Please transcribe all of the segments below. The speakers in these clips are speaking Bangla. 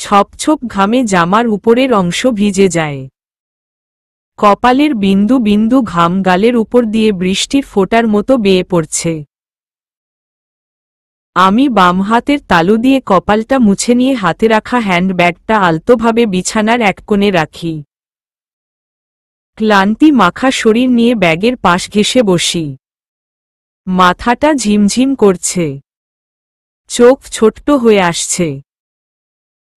ছপ ছপ ঘামে জামার উপরের অংশ ভিজে যায়। কপালের বিন্দু বিন্দু ঘাম গালের উপর দিয়ে বৃষ্টির ফোঁটার মতো বেয়ে পড়ছে। আমি বাম হাতের তালু দিয়ে কপালটা মুছে নিয়ে হাতে রাখা হ্যান্ডব্যাগটা আলতোভাবে বিছানার এক কোণে রাখি। ক্লান্তি মাখা শরীর নিয়ে ব্যাগের পাশ ঘেঁষে বসি। মাথাটা ঝিমঝিম করছে, চোখ ছোট্ট হয়ে আসছে।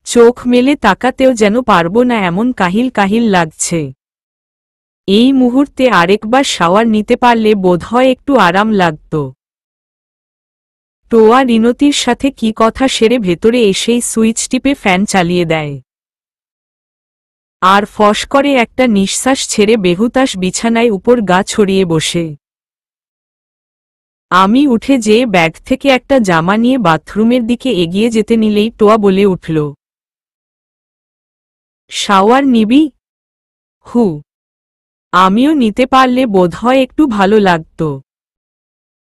চোখ মেলে তাকাতেও যেন পারব না, এমন কাহিল কাহিল লাগছে। এই মুহূর্তে আরেকবার শাওয়ার নিতে পারলে বোধহয় একটু আরাম লাগত। টোয়া রিনতির সাথে কি কথা সেরে ভেতরে এসেই সুইচ টিপে ফ্যান চালিয়ে দেয়, আর ফস করে একটা নিঃশ্বাস ছেড়ে বেহুতাশ বিছানায় উপর গা ছড়িয়ে বসে। আমি উঠে যেয়ে ব্যাগ থেকে একটা জামা নিয়ে বাথরুমের দিকে এগিয়ে যেতে নিলেই টোয়া বলে উঠল, শাওয়ার নিবি? হু, আমিও নিতে পারলে বোধহয় একটু ভালো লাগত।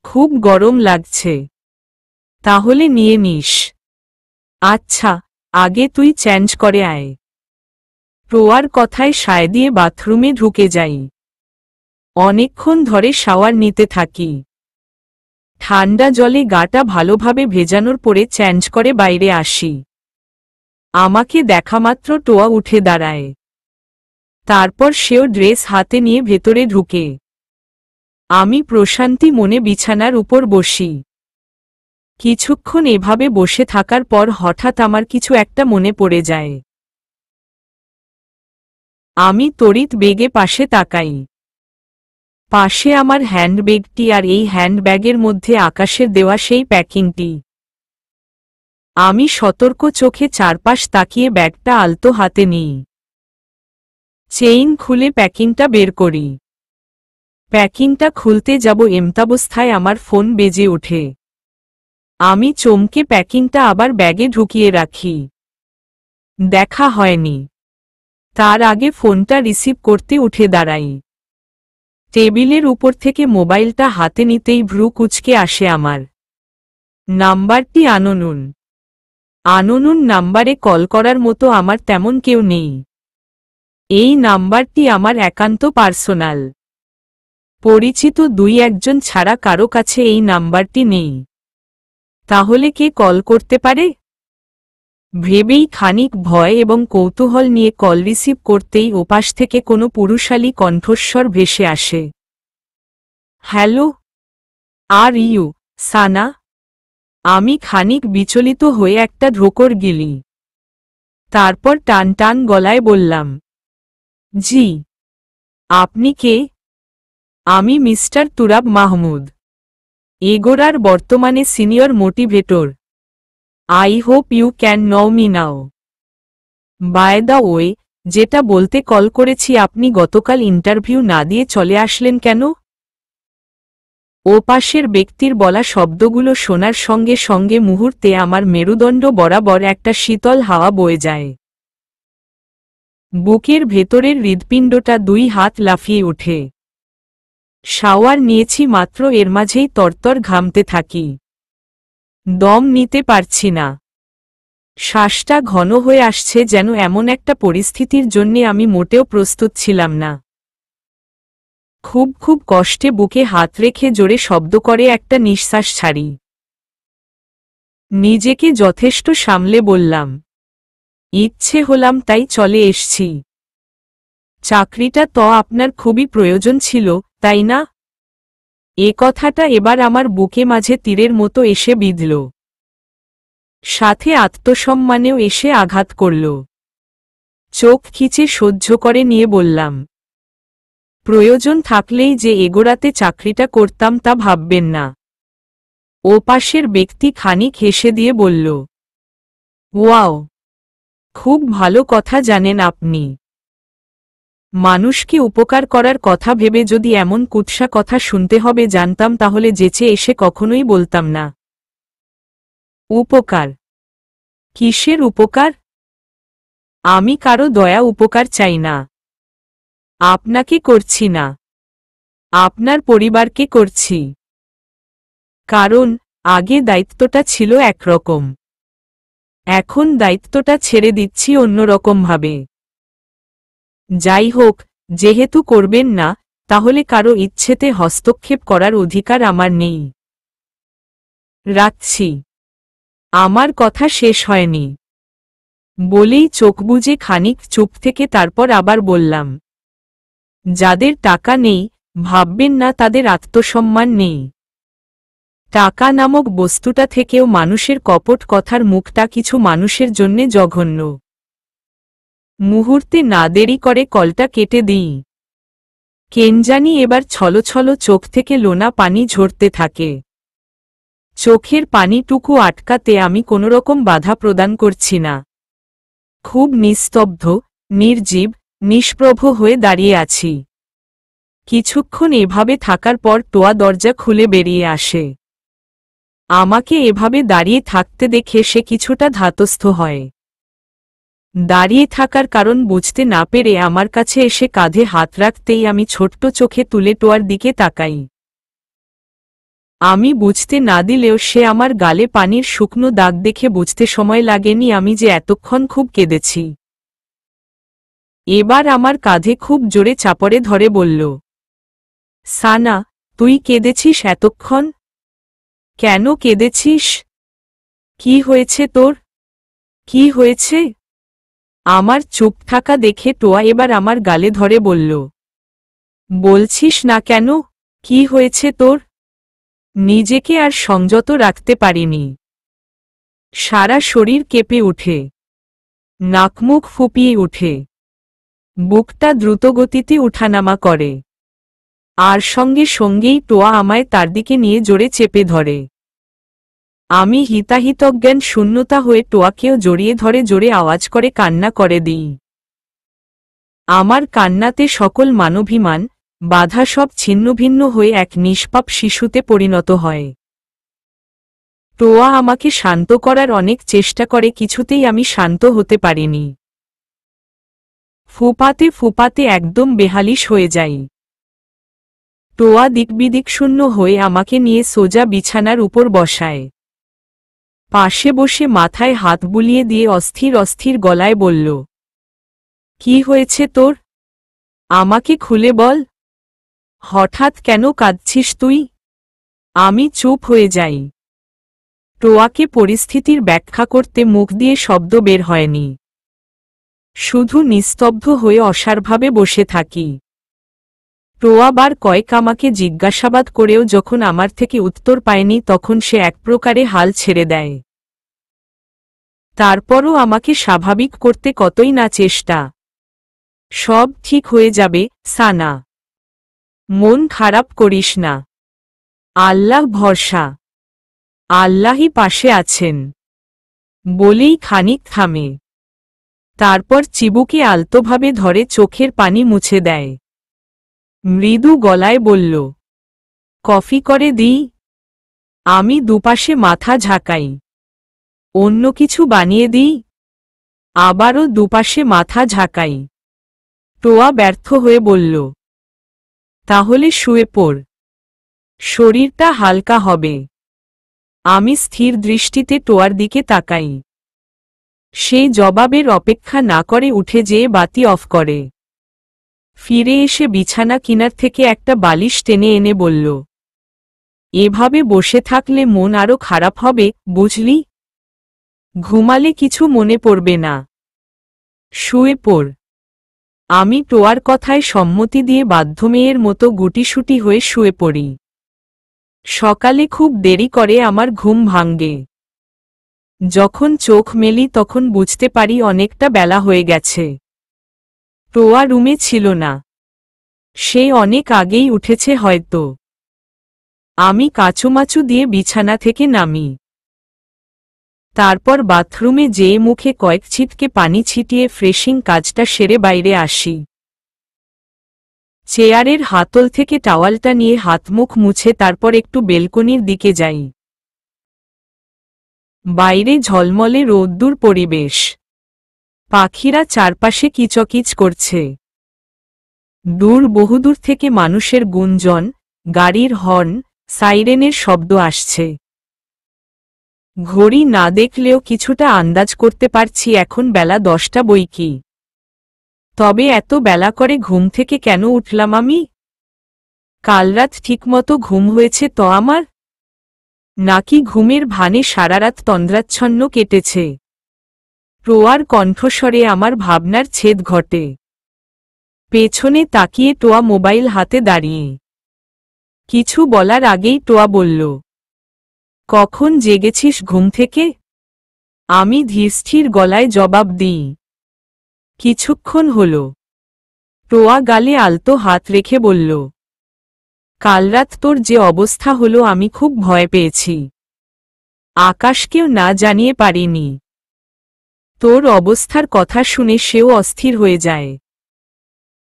খুব গরম লাগছে। তাহলে নিয়ে নিস। আচ্ছা, আগে তুই চেঞ্জ করে আয়। টোয়ার কথায় সায় দিয়ে বাথরুমে ঢুকে যাই। অনেকক্ষণ ধরে শাওয়ার নিতে থাকি। ঠান্ডা জলে গাটা ভালোভাবে ভেজানোর পরে চেঞ্জ করে বাইরে আসি। আমাকে দেখামাত্র টোয়া উঠে দাঁড়ায়। তারপর সেও ড্রেস হাতে নিয়ে ভেতরে ঢুকে। আমি প্রশান্তি মনে বিছানার উপর বসি। কিছুক্ষণ এভাবে বসে থাকার পর হঠাৎ আমার কিছু একটা মনে পড়ে যায়। আমি তড়িৎ বেগে পাশে তাকাই। পাশে আমার হ্যান্ডব্যাগটি, আর এই হ্যান্ডব্যাগের মধ্যে আকাশের দেওয়া সেই প্যাকিংটি। আমি সতর্ক চোখে চারপাশ তাকিয়ে ব্যাগটা আলতো হাতে নিই। চেইন খুলে প্যাকিংটা বের করি। প্যাকিংটা খুলতে যাব এমতাবস্থায় আমার ফোন বেজে ওঠে। আমি চমকে প্যাকিংটা আবার ব্যাগে ঢুকিয়ে রাখি। দেখা হয়নি। তার আগে ফোনটা রিসিভ করতে উঠে দাঁড়াই। টেবিলের উপর থেকে মোবাইলটা হাতে নিতেই ভ্রু কুঁচকে আসে আমার। নাম্বারটি আননোন। আননোন নাম্বারে কল করার মতো আমার তেমন কেউ নেই। এই নাম্বারটি আমার একান্ত পার্সোনাল। পরিচিত দুই একজন ছাড়া কারো কাছে এই নাম্বারটি নেই। তাহলে কে কল করতে পারে? ভেবেই খানিক ভয় এবং কৌতূহল নিয়ে কল রিসিভ করতেই ওপাশ থেকে কোনো পুরুষালী কণ্ঠস্বর ভেসে আসে। হ্যালো, আর ইউ, সানা? আমি খানিক বিচলিত হয়ে একটা ঢোকর গিলি। তারপর টান টান গলায় বললাম, জি। আপনি কে? আমি মিস্টার তুরাব মাহমুদ, এগোরার বর্তমানে senior motivator. I hope you can know me now. By the way, যেটা বলতে কল করেছি, আপনি গতকাল ইন্টারভিউ না দিয়ে চলে আসলেন কেন? ওপাশের ব্যক্তির বলা শব্দগুলো শোনার সঙ্গে সঙ্গে মুহূর্তে আমার মেরুদণ্ড বরাবর একটা শীতল হাওয়া বয়ে যায়। বুকের ভেতরের হৃৎপিণ্ডটা দুই হাত লাফিয়ে ওঠে। শাওয়ার নিয়েছি মাত্র, এর মাঝেই তরতর ঘামতে থাকি। দম নিতে পারছি না। শ্বাসটা ঘন হয়ে আসছে, যেন এমন একটা পরিস্থিতির জন্যে আমি মোটেও প্রস্তুত ছিলাম না। খুব খুব কষ্টে বুকে হাত রেখে জোরে শব্দ করে একটা নিঃশ্বাস ছাড়ি। নিজেকে যথেষ্ট সামলে বললাম, ইচ্ছে হলাম তাই চলে এসছি। চাকরিটা তো আপনার খুবই প্রয়োজন ছিল, তাই না? এ কথাটা এবার আমার বুকে মাঝে তীরের মতো এসে বিঁধল। সাথে আত্মসম্মানেও এসে আঘাত করল। চোখ খিচে সহ্য করে নিয়ে বললাম, প্রয়োজন থাকলেই যে এগোরাতে চাকরিটা করতাম তা ভাববেন না। ওপাশের ব্যক্তি খানিক হেসে দিয়ে বলল, ওয়াও, খুব ভালো কথা জানেন আপনি। মানুষকে উপকার করার কথা ভেবে যদি এমন কুৎসা কথা শুনতে হবে জানতাম, তাহলে যেচে এসে কখনোই বলতাম না। উপকার? কিসের উপকার? আমি কারো দয়া উপকার চাই না। আপনাকে করছি না, আপনার পরিবারকে করছি। কারণ আগে দায়িত্বটা ছিল একরকম। এখন দায়িত্বটা ছেড়ে দিচ্ছি অন্যরকমভাবে। যাই হোক, যেহেতু করবেন না, তাহলে কারো ইচ্ছেতে হস্তক্ষেপ করার অধিকার আমার নেই। রাখছি। আমার কথা শেষ হয়নি। বলেই চোখ বুজে খানিক চুপ থেকে তারপর আবার বললাম, যাদের টাকা নেই, ভাববেন না তাদের আত্মসম্মান নেই। টাকা নামক বস্তুটা থেকেও মানুষের কপট কথার মুখটা কিছু মানুষের জন্যে জঘন্য। মুহূর্তে না দেরি করে কলটা কেটে দিই। কেনজানি এবার ছলছল চোখ থেকে লোনা পানি ঝরতে থাকে। চোখের পানিটুকু আটকাতে আমি কোনোরকম বাধা প্রদান করছি না। খুব নিস্তব্ধ, নির্জীব, নিষ্প্রভ হয়ে দাঁড়িয়ে আছি। কিছুক্ষণ এভাবে থাকার পর টোয়া দরজা খুলে বেরিয়ে আসে। আমাকে এভাবে দাঁড়িয়ে থাকতে দেখে সে কিছুটা ধাতস্থ হয়। দাঁড়িয়ে থাকার কারণ বুঝতে না পেরে আমার কাছে এসে কাঁধে হাত রাখতেই আমি ছোট্ট চোখে তুলে টোয়ার দিকে তাকাই। আমি বুঝতে না দিলেও সে আমার গালে পানির শুকনো দাগ দেখে বুঝতে সময় লাগেনি আমি যে এতক্ষণ খুব কেঁদেছি। এবার আমার কাঁধে খুব জোরে চাপড়ে ধরে বলল, সানা, তুই কেঁদেছিস এতক্ষণ? কেন কেঁদেছিস? কি হয়েছে তোর? কি হয়েছে? আমার চুপ থাকা দেখে টোয়া এবার আমার গালে ধরে বলল, বলছিস না কেন? কি হয়েছে তোর? নিজেকে আর সংযত রাখতে পারিনি। সারা শরীর কেঁপে উঠে, নাকমুখ ফুপিয়ে উঠে, বুকটা দ্রুতগতিতে উঠানামা করে। আর সঙ্গে সঙ্গেই টোয়া আমায় তার দিকে নিয়ে জোরে চেপে ধরে। আমি হিতাহিতজ্ঞান শূন্যতা হয়ে টোয়াকেও জড়িয়ে ধরে জোরে আওয়াজ করে কান্না করে দিই। আমার কান্নাতে সকল মানবিমান, বাধা সব ছিন্নভিন্ন হয়ে এক নিষ্পাপ শিশুতে পরিণত হয়। টোয়া আমাকে শান্ত করার অনেক চেষ্টা করে, কিছুতেই আমি শান্ত হতে পারিনি। ফুপাতে ফুপাতে একদম বেহালিশ হয়ে যাই। টোয়া দিকবিদিকশূন্য হয়ে আমাকে নিয়ে সোজা বিছানার উপর বসায়। পাশে বসে মাথায় হাত বুলিয়ে দিয়ে অস্থির অস্থির গলায় বলল, কি হয়েছে তোর? আমাকে খুলে বল। হঠাৎ কেন কাঁদছিস তুই? আমি চুপ হয়ে যাই। টোয়াকে পরিস্থিতির ব্যাখ্যা করতে মুখ দিয়ে শব্দ বের হয়নি। শুধু নিস্তব্ধ হয়ে অসাড়ভাবে বসে থাকি। টোয়া বার কয়েক আমাকে জিজ্ঞাসাবাদ করেও যখন আমার থেকে উত্তর পায়নি তখন সে এক প্রকারে হাল ছেড়ে দেয়। তারপরও আমাকে স্বাভাবিক করতে কতই না চেষ্টা। সব ঠিক হয়ে যাবে, সানা। মন খারাপ করিস না। আল্লাহ ভরসা। আল্লাহই পাশে আছেন। বলেই খানিক থামে। তারপর চিবুকে আলতোভাবে ধরে চোখের পানি মুছে দেয়। মৃদু গলায় বলল, কফি করে দিই? আমি দুপাশে মাথা ঝাঁকাই। অন্য কিছু বানিয়ে দিই? আবারও দুপাশে মাথা ঝাঁকাই। টোয়া ব্যর্থ হয়ে বলল, তাহলে শুয়ে পড়। শরীরটা হালকা হবে। আমি স্থির দৃষ্টিতে টোয়ার দিকে তাকাই। সে জবাবের অপেক্ষা না করে উঠে যেয়ে বাতি অফ করে। ফিরে এসে বিছানা কিনার থেকে একটা বালিশ টেনে এনে বলল, এভাবে বসে থাকলে মন আরো খারাপ হবে, বুঝলি? ঘুমালে কিছু মনে পড়বে না। শুয়ে পড়। আমি টোয়ার কথায় সম্মতি দিয়ে বাধ্য মেয়ের মতো গুটিসুটি হয়ে শুয়ে পড়ি। সকালে খুব দেরি করে আমার ঘুম ভাঙ্গে। যখন চোখ মেলি তখন বুঝতে পারি অনেকটা বেলা হয়ে গেছে। টোয়া রুমে ছিল না। সে অনেক আগেই উঠেছে হয়তো। আমি কাচুমাচু দিয়ে বিছানা থেকে নামি। তারপর বাথরুমে যেয়ে মুখে কয়েক ছিটকে পানি ছিটিয়ে ফ্রেশিং কাজটা সেরে বাইরে আসি। চেয়ারের হাতল থেকে টাওয়ালটা নিয়ে হাতমুখ মুছে তারপর একটু বেলকনির দিকে যাই। বাইরে ঝলমলে রোদ্দুর পরিবেশ। পাখিরা চারপাশে কিচকিচ করছে। দূর বহুদূর থেকে মানুষের গুঞ্জন, গাড়ির হর্ন, সাইরেনের শব্দ আসছে। ঘড়ি না দেখলেও কিছুটা আন্দাজ করতে পারছি এখন বেলা 10টা বৈকি। তবে এত বেলা করে ঘুম থেকে কেন উঠলাম আমি? কাল রাত ঠিকমতো ঘুম হয়েছে তো আমার? নাকি ঘুমের ভানে সারারাত তন্দ্রাচ্ছন্ন কেটেছে? টোয়ার কণ্ঠস্বরে আমার ভাবনার ছেদ ঘটে। পেছনে তাকিয়ে টোয়া মোবাইল হাতে দাঁড়িয়ে। কিছু বলার আগেই টোয়া বলল, কখন জেগেছিস ঘুম থেকে? আমি ধীরস্থির গলায় জবাব দিই, কিছুক্ষণ হল। টোয়া গালে আলতো হাত রেখে বলল, কাল রাত তোর যে অবস্থা হলো আমি খুব ভয় পেয়েছি। আকাশকেও না জানিয়ে পারিনি। তোর অবস্থার কথা শুনে সেও অস্থির হয়ে যায়।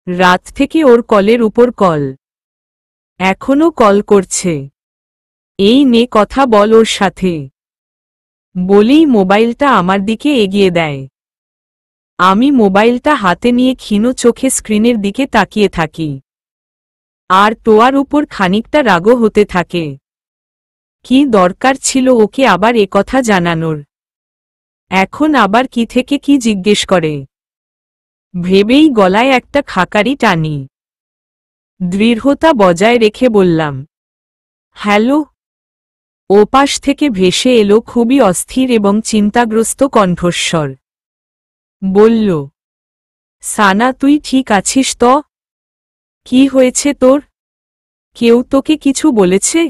রাত থেকে ওর কলের উপর কল, এখনো কল করছে। এই নে কথা বল ওর সাথে। বলেই মোবাইলটা আমার দিকে এগিয়ে দেয়। আমি মোবাইলটা হাতে নিয়ে ক্ষীণ চোখে স্ক্রিনের দিকে তাকিয়ে থাকি। আর টোয়ার উপর খানিকটা রাগও হতে থাকে। কি দরকার ছিল ওকে আবার কথা জানানোর? এখন আবার কি থেকে কি জিজ্ঞেস করে? ভেবেই গলায় একটা খাকারি টানি। দৃঢ়তা বজায় রেখে বললাম, হ্যালো। ওপাশ থেকে ভেসে এলো খুবই অস্থির এবং চিন্তাগ্রস্ত কণ্ঠস্বর। বলল, সানা তুই ঠিক আছিস তো? কি হয়েছে তোর? কেউ তোকে কিছু বলেছে?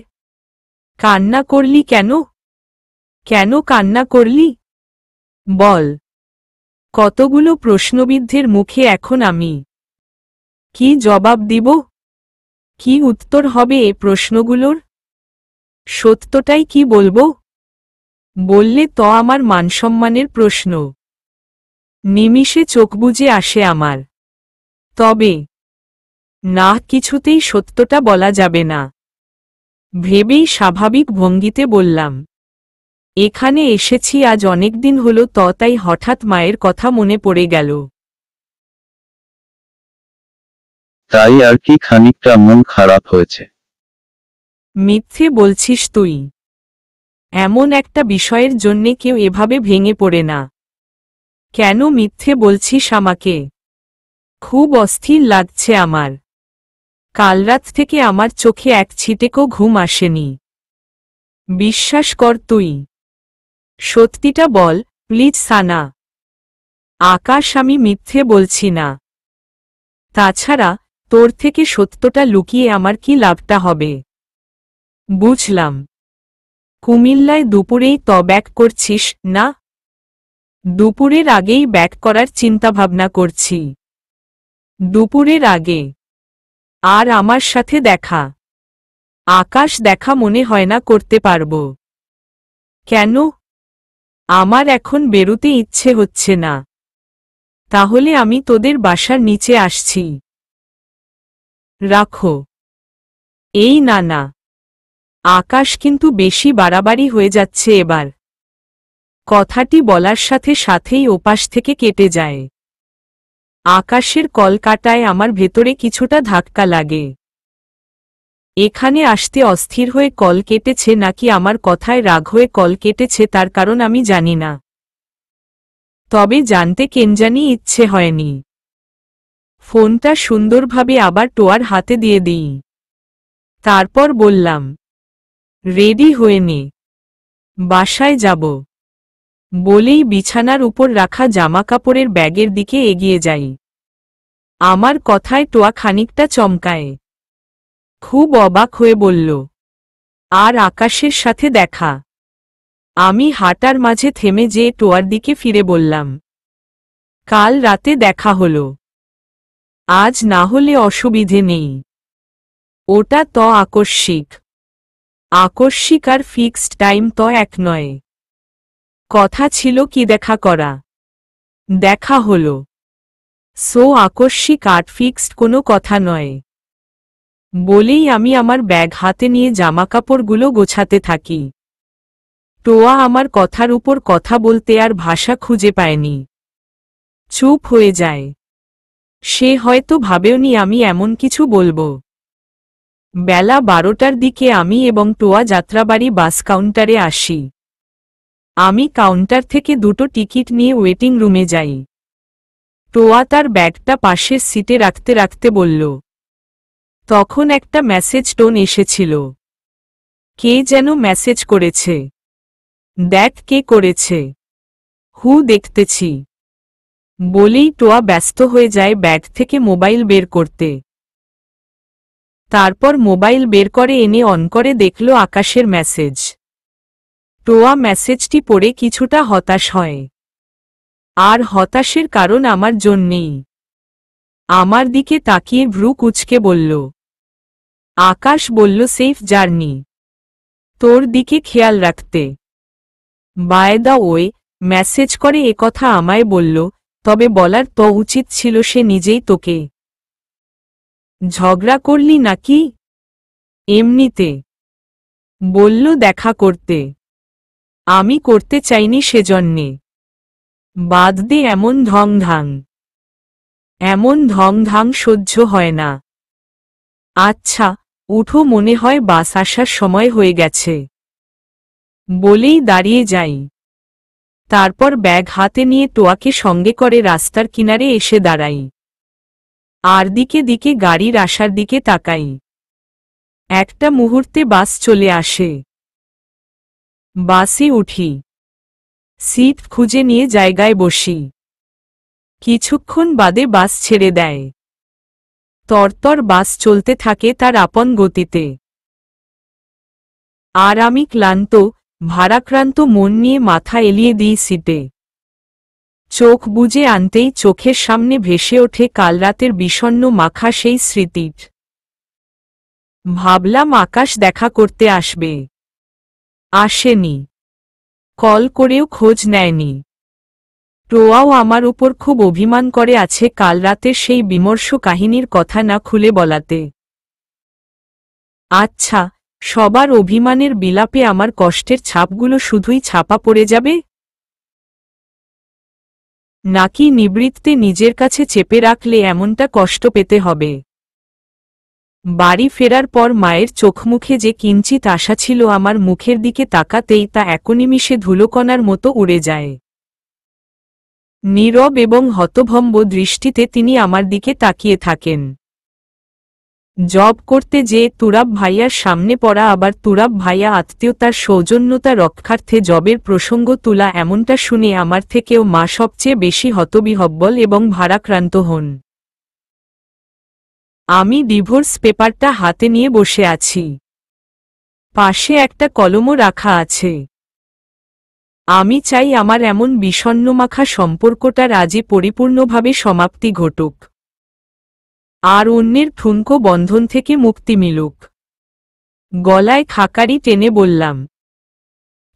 কান্না করলি কেন? কেন কান্না করলি? বল। কতগুলো প্রশ্নবিদ্ধের মুখে এখন আমি। কি জবাব দিব? কি উত্তর হবে এ প্রশ্নগুলোর? সত্যটাই কি বলবো? বললে তো আমার মানসম্মানের প্রশ্ন। নিমিষে চোখ বুজে আসে আমার। তবে না, কিছুতেই সত্যটা বলা যাবে না। ভেবেই স্বাভাবিক ভঙ্গিতে বললাম, এখানে এসেছি আজ অনেকদিন হলো তো, তাই হঠাৎ মায়ের কথা মনে পড়ে গেল। তাই আর কি খানিকটা মন খারাপ হয়েছে? মিথ্যে বলছিস তুই। এমন একটা বিষয়ের জন্যে কেউ এভাবে ভেঙে পড়ে না। কেন মিথ্যে বলছিস আমাকে? খুব অস্থির লাগছে আমার। কাল রাত থেকে আমার চোখে এক ছিটেকও ঘুম আসেনি। বিশ্বাস কর তুই। সত্যিটা বল প্লিজ সানা। আকাশ, আমি মিথ্যে বলছি না। তাছাড়া তোর থেকে সত্যটা লুকিয়ে আমার কি লাভটা হবে? বুঝলাম। কুমিল্লায় দুপুরেই তো ব্যাক করছিস না? দুপুরের আগেই ব্যাক করার চিন্তাভাবনা করছি। দুপুরের আগে? আর আমার সাথে দেখা? আকাশ, দেখা মনে হয় না করতে পারবো। কেন? আমার এখন বেরুতে ইচ্ছে হচ্ছে না। তাহলে আমি তোদের বাসার নিচে আসছি। রাখো। এই না না, আকাশ কিন্তু বেশি বাড়াবাড়ি হয়ে যাচ্ছে এবার। কথাটি বলার সাথে সাথেই ওপাশ থেকে কেটে যায়। আকাশের কল কাটায় আমার ভেতরে কিছুটা ধাক্কা লাগে। এখানে আসতে অস্থির হয়ে কল কেটেছে নাকি আমার কথায় রাগ হয়ে কল কেটেছে তার কারণ আমি জানি না। তবে জানতে কেনজানি ইচ্ছে হয়নি। ফোনটা সুন্দরভাবে আবার টোয়ার হাতে দিয়ে দিই। তারপর বললাম, রেডি হয়ে নে, বাসায় যাব। বলেই বিছানার উপর রাখা জামাকাপড়ের ব্যাগের দিকে এগিয়ে যাই। আমার কথায় টোয়া খানিকটা চমকায়। খুব অবাক হয়ে বলল, আর আকাশের সাথে দেখা? আমি হাঁটার মাঝে থেমে যেয়ে টোয়ার দিকে ফিরে বললাম, কাল রাতে দেখা হলো। আজ না হলে অসুবিধে নেই। ওটা তো আকস্মিক। আকস্মিক আর ফিক্সড টাইম তো এক নয়। কথা ছিল কি দেখা করা। দেখা হলো। সো আকস্মিক আর ফিক্সড কোনো কথা নয়। বলেই আমি আমার ব্যাগ হাতে নিয়ে জামাকাপড়গুলো গোছাতে থাকি। টোয়া আমার কথার উপর কথা বলতে আর ভাষা খুঁজে পায়নি। চুপ হয়ে যায়। সে হয়তো ভাবেওনি আমি এমন কিছু বলবো। বেলা 12টার দিকে আমি এবং টোয়া যাত্রাবাড়ি বাস কাউন্টারে আসি। আমি কাউন্টার থেকে দুটো টিকিট নিয়ে ওয়েটিং রুমে যাই। টোয়া তার ব্যাগটা পাশের সিটে রাখতে রাখতে বলল। তখন একটা মেসেজ টোন এসেছিল। কে যেন মেসেজ করেছে। দেখ কে করেছে। দেখতেছি বলেই টোয়া ব্যস্ত হয়ে যায় ব্যাগ থেকে মোবাইল বের করতে। তারপর মোবাইল বের করে এনে অন করে দেখল আকাশের মেসেজ। টোয়া মেসেজটি পড়ে কিছুটা হতাশ হয়। আর হতাশের কারণ আমার জন্যেই। আমার দিকে তাকিয়ে ভ্রু কুঁচকে বলল। আকাশ বলল সেফ জার্নি। তোর দিকে খেয়াল রাখতে। বাই দ্য ওয়ে, মেসেজ করে একথা আমায় বলল, তবে বলার তো উচিত ছিল সে নিজেই তোকে। ঝগড়া করলি নাকি? এমনিতে বলল দেখা করতে। আমি করতে চাইনি সেজন্যে। বাদ দে এমন ঢংঢাং। এমন ঢংঢাং সহ্য হয় না। আচ্ছা উঠো, মনে হয় বাস আসার সময় হয়ে গেছে। বলেই দাঁড়িয়ে যাই। তারপর ব্যাগ হাতে নিয়ে টোয়াকে সঙ্গে করে রাস্তার কিনারে এসে দাঁড়াই। আর দিকে দিকে গাড়ির আসার দিকে তাকাই। একটা মুহূর্তে বাস চলে আসে। বাসে উঠি। সিট খুঁজে নিয়ে জায়গায় বসি। কিছুক্ষণ বাদে বাস ছেড়ে দেয়। তরতর বাস চলতে থাকে তার আপন গতিতে। আর আমি ক্লান্ত, ভারাক্রান্ত মন নিয়ে মাথা এলিয়ে দিই সিটে। চোখ বুজে আনতেই চোখের সামনে ভেসে ওঠে কাল রাতের বিষণ্ণ মাখা সেই স্মৃতির। ভাবলাম আকাশ দেখা করতে আসবে। আসেনি। কল করেও খোঁজ নেয়নি। টোয়াও আমার উপর খুব অভিমান করে আছে কাল রাতের সেই বিমর্ষ কাহিনীর কথা না খুলে বলাতে। আচ্ছা, সবার অভিমানের বিলাপে আমার কষ্টের ছাপগুলো শুধুই ছাপা পড়ে যাবে? নাকি নিবৃত্তে নিজের কাছে চেপে রাখলে এমনটা কষ্ট পেতে হবে? বাড়ি ফেরার পর মায়ের চোখমুখে যে কিঞ্চিত আশা ছিল আমার মুখের দিকে তাকাতেই তা একনিমিষে ধুলোকণার মতো উড়ে যায়। নীরব এবং হতভম্ব দৃষ্টিতে তিনি আমার দিকে তাকিয়ে থাকেন। জব করতে যে তুরাব ভাইয়ার সামনে পড়া, আবার তুরাব ভাইয়া আত্মীয়তার সৌজন্যতা রক্ষার্থে জবের প্রসঙ্গ তোলা, এমনটা শুনে আমার থেকেও মা সবচেয়ে বেশি হতবিহ্বল এবং ভারাক্রান্ত হন। আমি ডিভোর্স পেপারটা হাতে নিয়ে বসে আছি। পাশে একটা কলমও রাখা আছে। আমি চাই আমার এমন বিষণ্ণমাখা সম্পর্কটার আজই পরিপূর্ণভাবে সমাপ্তি ঘটুক। আর অন্যের ঠুনকো বন্ধন থেকে মুক্তি মিলুক। গলায় খাকারি টেনে বললাম।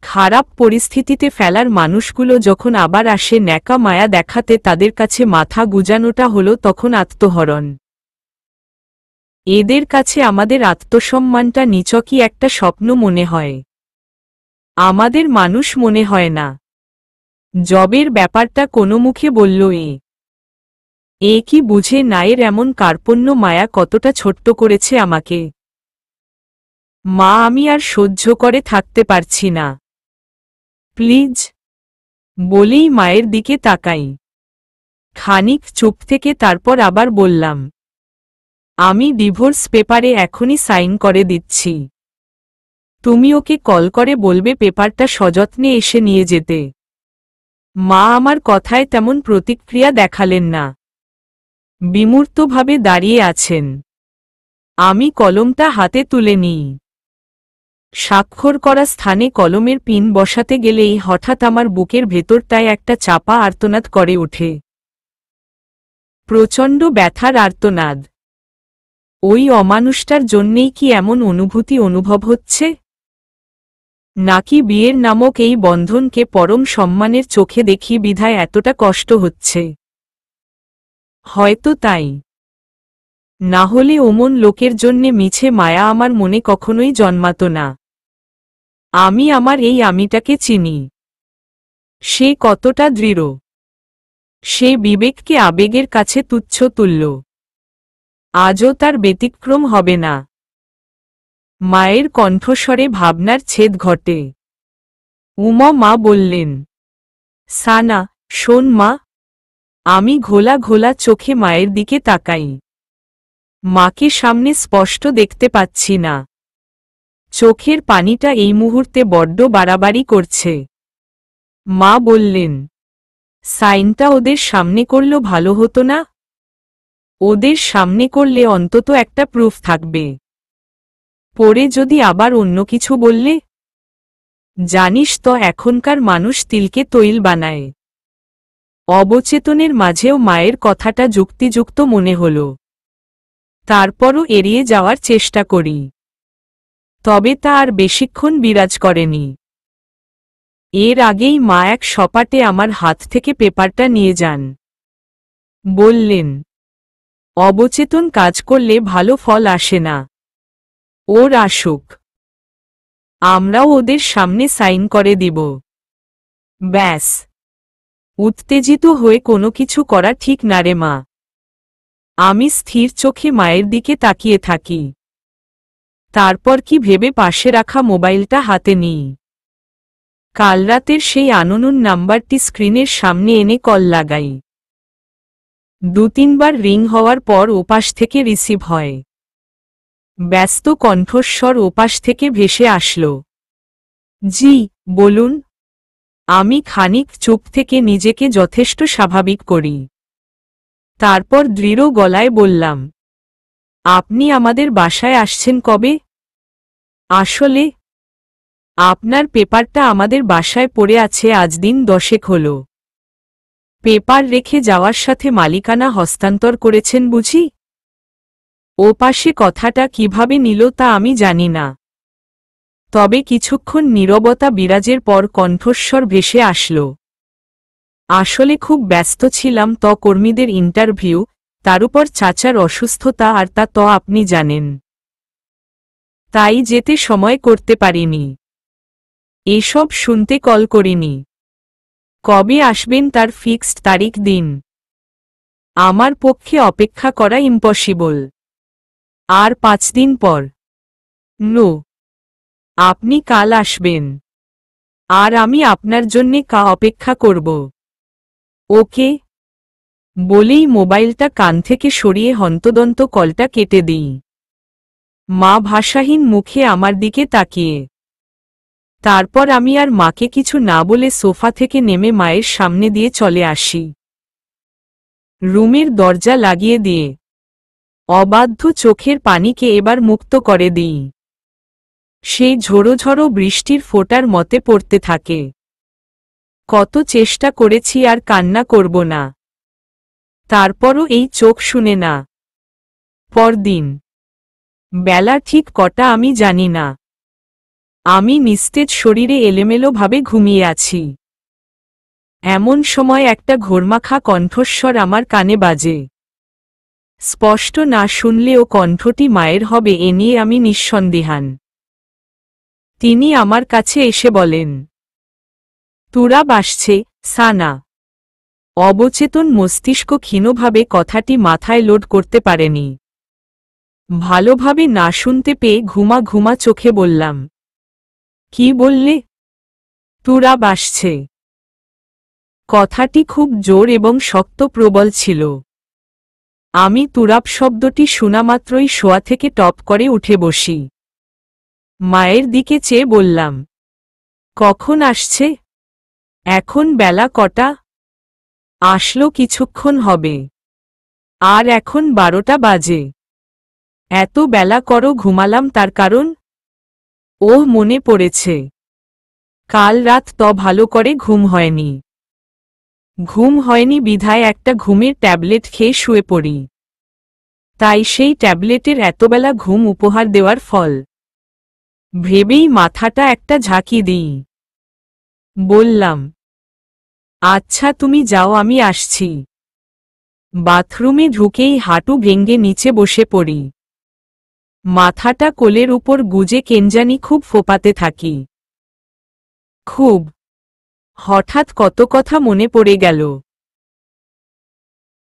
খারাপ পরিস্থিতিতে ফেলার মানুষগুলো যখন আবার আসে ন্যাকা মায়া দেখাতে, তাদের কাছে মাথা গুজানোটা হলো তখন আত্মহরণ। এদের কাছে আমাদের আত্মসম্মানটা নিছকই একটা স্বপ্ন মনে হয়। আমাদের মানুষ মনে হয় না। জবের ব্যাপারটা কোনো মুখে বলল এ কি বুঝে নায়ের এমন কার্পণ্য মায়া কতটা ছোট্ট করেছে আমাকে। মা, আমি আর সহ্য করে থাকতে পারছি না, প্লিজ। বলেই মায়ের দিকে তাকাই। খানিক চুপ থেকে তারপর আবার বললাম, আমি ডিভোর্স পেপারে এখনই সাইন করে দিচ্ছি। তুমি ওকে কল করে বলবে পেপারটা সযত্নে এসে নিয়ে যেতে। মা আমার কথায় তেমন প্রতিক্রিয়া দেখালেন না। বিমূর্তভাবে দাঁড়িয়ে আছেন। আমি কলমটা হাতে তুলে নিই। স্বাক্ষর করা স্থানে কলমের পিন বসাতে গেলেই হঠাৎ আমার বুকের ভেতরটায় একটা চাপা আর্তনাদ করে ওঠে। প্রচণ্ড ব্যথার আর্তনাদ। ওই অমানুষটার জন্যেই কি এমন অনুভূতি অনুভব হচ্ছে? নাকি বিয়ের নামক এই বন্ধনকে পরম সম্মানের চোখে দেখি বিধায় এতটা কষ্ট হচ্ছে? হয়তো তাই। না হলে ওমন লোকের জন্যে মিছে মায়া আমার মনে কখনোই জন্মাত না। আমি আমার এই আমিটাকে চিনি। সে কতটা দৃঢ়। সে বিবেককে আবেগের কাছে তুচ্ছ তুল্য। আজও তার ব্যতিক্রম হবে না। মায়ের কণ্ঠস্বরে ভাবনার ছেদ ঘটে। মা বললেন, সানা, শোন মা। আমি ঘোলা ঘোলা চোখে মায়ের দিকে তাকাই। মাকে সামনে স্পষ্ট দেখতে পাচ্ছি না। চোখের পানিটা এই মুহূর্তে বড্ড বাড়াবাড়ি করছে। মা বললেন, সাইনটা ওদের সামনে করলে ভালো হতো না? ওদের সামনে করলে অন্তত একটা প্রুফ থাকবে। পরে যদি আবার অন্য কিছু বললে? জানিস তো এখনকার মানুষ তিলকে তৈল বানায়। অবচেতনের মাঝেও মায়ের কথাটা যুক্তিযুক্ত মনে হল। তারপরও এড়িয়ে যাওয়ার চেষ্টা করি। তবে তা আর বেশিক্ষণ বিরাজ করেনি। এর আগেই মা এক সপাটে আমার হাত থেকে পেপারটা নিয়ে যান। বললেন, অবচেতন কাজ করলে ভালো ফল আসে না। ওর আসুক, আমরাও ওদের সামনে সাইন করে দিব। ব্যাস। উত্তেজিত হয়ে কোনো কিছু করা ঠিক না রে মা। আমি স্থির চোখে মায়ের দিকে তাকিয়ে থাকি। তারপর কি ভেবে পাশে রাখা মোবাইলটা হাতে নিই। কাল রাতের সেই আননোন নাম্বারটি স্ক্রিনের সামনে এনে কল লাগাই। 2-3 বার রিং হওয়ার পর ওপাশ থেকে রিসিভ হয়। ব্যস্ত কণ্ঠস্বর ওপাশ থেকে ভেসে আসল। জি, বলুন। আমি খানিক চুপ থেকে নিজেকে যথেষ্ট স্বাভাবিক করি। তারপর দৃঢ় গলায় বললাম, আপনি আমাদের বাসায় আসছেন কবে? আসলে আপনার পেপারটা আমাদের বাসায় পড়ে আছে আজ দিন 10 হল। পেপার রেখে যাওয়ার সাথে মালিকানা হস্তান্তর করেছেন বুঝি? ওপাশে কথাটা কিভাবে নিল তা আমি জানি না। তবে কিছুক্ষণ নীরবতা বিরাজের পর কণ্ঠস্বর ভেসে আসল, আসলে খুব ব্যস্ত ছিলাম তো কর্মীদের ইন্টারভিউ, তার উপর চাচার অসুস্থতা আর তা তো আপনি জানেন। তাই যেতে সময় করতে পারিনি। এসব শুনতে কল করিনি। কবে আসবেন তার ফিক্সড তারিখ দিন। আমার পক্ষে অপেক্ষা করা ইম্পসিবল। আর 5 দিন পর। নো, আপনি কাল আসবেন। আর আমি আপনার জন্যে অপেক্ষা করব। ওকে। বলেই মোবাইলটা কান থেকে সরিয়ে হন্তদন্ত কলটা কেটে দিই। মা ভাষাহীন মুখে আমার দিকে তাকিয়ে। তারপর আমি আর মাকে কিছু না বলে সোফা থেকে নেমে মায়ের সামনে দিয়ে চলে আসি। রুমের দরজা লাগিয়ে দিয়ে অবাধ্য চোখের পানিকে এবার মুক্ত করে দিই। সেই ঝোড়ো ঝোড়ো বৃষ্টির ফোঁটার মতে পড়তে থাকে। কত চেষ্টা করেছি আর কান্না করব না। তারপরও এই চোখ শুনে না। পরদিন বেলা ঠিক কটা আমি জানি না। আমি নিস্তেজ শরীরে এলোমেলোভাবে ঘুমিয়ে আছি। এমন সময় একটা ঘোরমাখা কণ্ঠস্বর আমার কানে বাজে। স্পষ্ট না শুনলেও কণ্ঠটি মায়ের হবে এ নিয়ে আমি নিঃসন্দেহান। তিনি আমার কাছে এসে বলেন, তুরাব আসছে, সানা। অবচেতন মস্তিষ্ক ক্ষীণভাবে কথাটি মাথায় লোড করতে পারেনি। ভালোভাবে না শুনতে পেয়ে ঘুমা ঘুমা চোখে বললাম, কি বললে? তুরাব আসছে। কথাটি খুব জোর এবং শক্ত প্রবল ছিল। আমি তুরাব শব্দটি শোনামাত্রই শোয়া থেকে টপ করে উঠে বসি। মায়ের দিকে চেয়ে বললাম, কখন আসছে? এখন বেলা কটা? আসলো কিছুক্ষণ হবে। আর এখন 12টা বাজে। এত বেলা করো ঘুমালাম তার কারণ? ওহ, মনে পড়েছে। কাল রাত তো ভালো করে ঘুম হয়নি। ঘুম হয়নি বিধায় একটা ঘুমের ট্যাবলেট খেয়ে শুয়ে পড়ি। তাই সেই ট্যাবলেটের এতবেলা ঘুম উপহার দেওয়ার ফল ভেবেই মাথাটা একটা ঝাঁকি দিই। বললাম, আচ্ছা তুমি যাও, আমি আসছি। বাথরুমে ঢুকেই হাঁটু ভেঙে নিচে বসে পড়ি। মাথাটা কোলের উপর গুজে কেনজানি খুব ফোপাতে থাকি। খুব। হঠাৎ কত কথা মনে পড়ে গেল।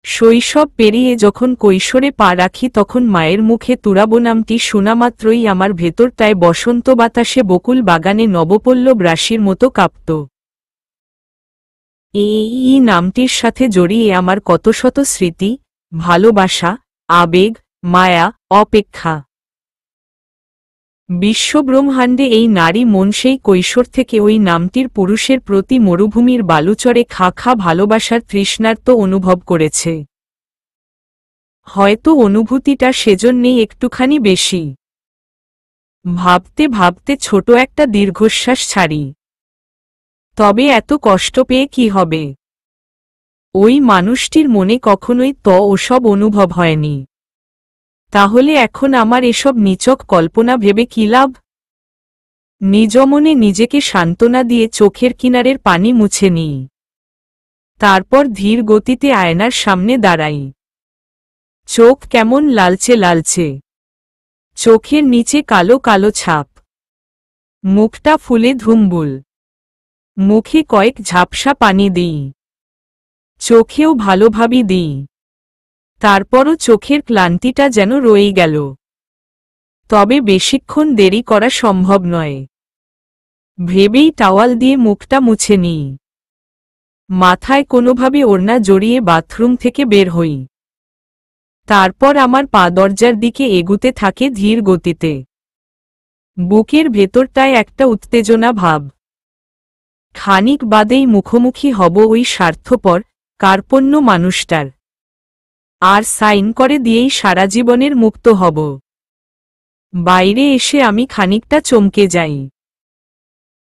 শৈশব পেরিয়ে যখন কৈশোরে পা রাখি তখন মায়ের মুখে তুরাব নামটি শোনামাত্রই আমার ভেতরটায় বসন্ত বাতাসে বকুল বাগানে নবপল্লব রাশির মতো কাঁপত। এই নামটির সাথে জড়িয়ে আমার কত শত স্মৃতি, ভালোবাসা, আবেগ, মায়া, অপেক্ষা। বিশ্বব্রহ্মাণ্ডে এই নারী মন সেই কৈশোর থেকে ওই নামটির পুরুষের প্রতি মরুভূমির বালুচরে খা খা ভালোবাসার তৃষ্ণার্ত অনুভব করেছে। হয়তো অনুভূতিটা সেজন্যেই একটুখানি বেশি। ভাবতে ভাবতে ছোট একটা দীর্ঘশ্বাস ছাড়ি। তবে এত কষ্ট পেয়ে কি হবে? ওই মানুষটির মনে কখনোই ওসব অনুভব হয়নি। তাহলে এখন আমার এসব নিছক কল্পনা ভেবে কি লাভ? নিজ মনে নিজেকে সান্ত্বনা দিয়ে চোখের কিনারের পানি মুছে নিই। তারপর ধীর গতিতে আয়নার সামনে দাঁড়াই। চোখ কেমন লালচে লালচে, চোখের নিচে কালো কালো ছাপ, মুখটা ফুলে ধুম্বুল। মুখে কয়েক ঝাপসা পানি দিই, চোখেও ভালোভাবে দিই। তারপরও চোখের ক্লান্তিটা যেন রয়েই গেল। তবে বেশিক্ষণ দেরি করা সম্ভব নয়। ভেবেই টাওয়াল দিয়ে মুখটা মুছে নিই। মাথায় কোনোভাবে ওড়না জড়িয়ে বাথরুম থেকে বের হই। তারপর আমার পা দরজার দিকে এগুতে থাকে ধীর গতিতে। বুকের ভেতরটায় একটা উত্তেজনা ভাব। খানিক বাদেই মুখোমুখি হব ওই স্বার্থপর, কার্পণ্য মানুষটার। আর সাইন করে দিয়েই সারা জীবনের মুক্ত হব। বাইরে এসে আমি খানিকটা চমকে যাই।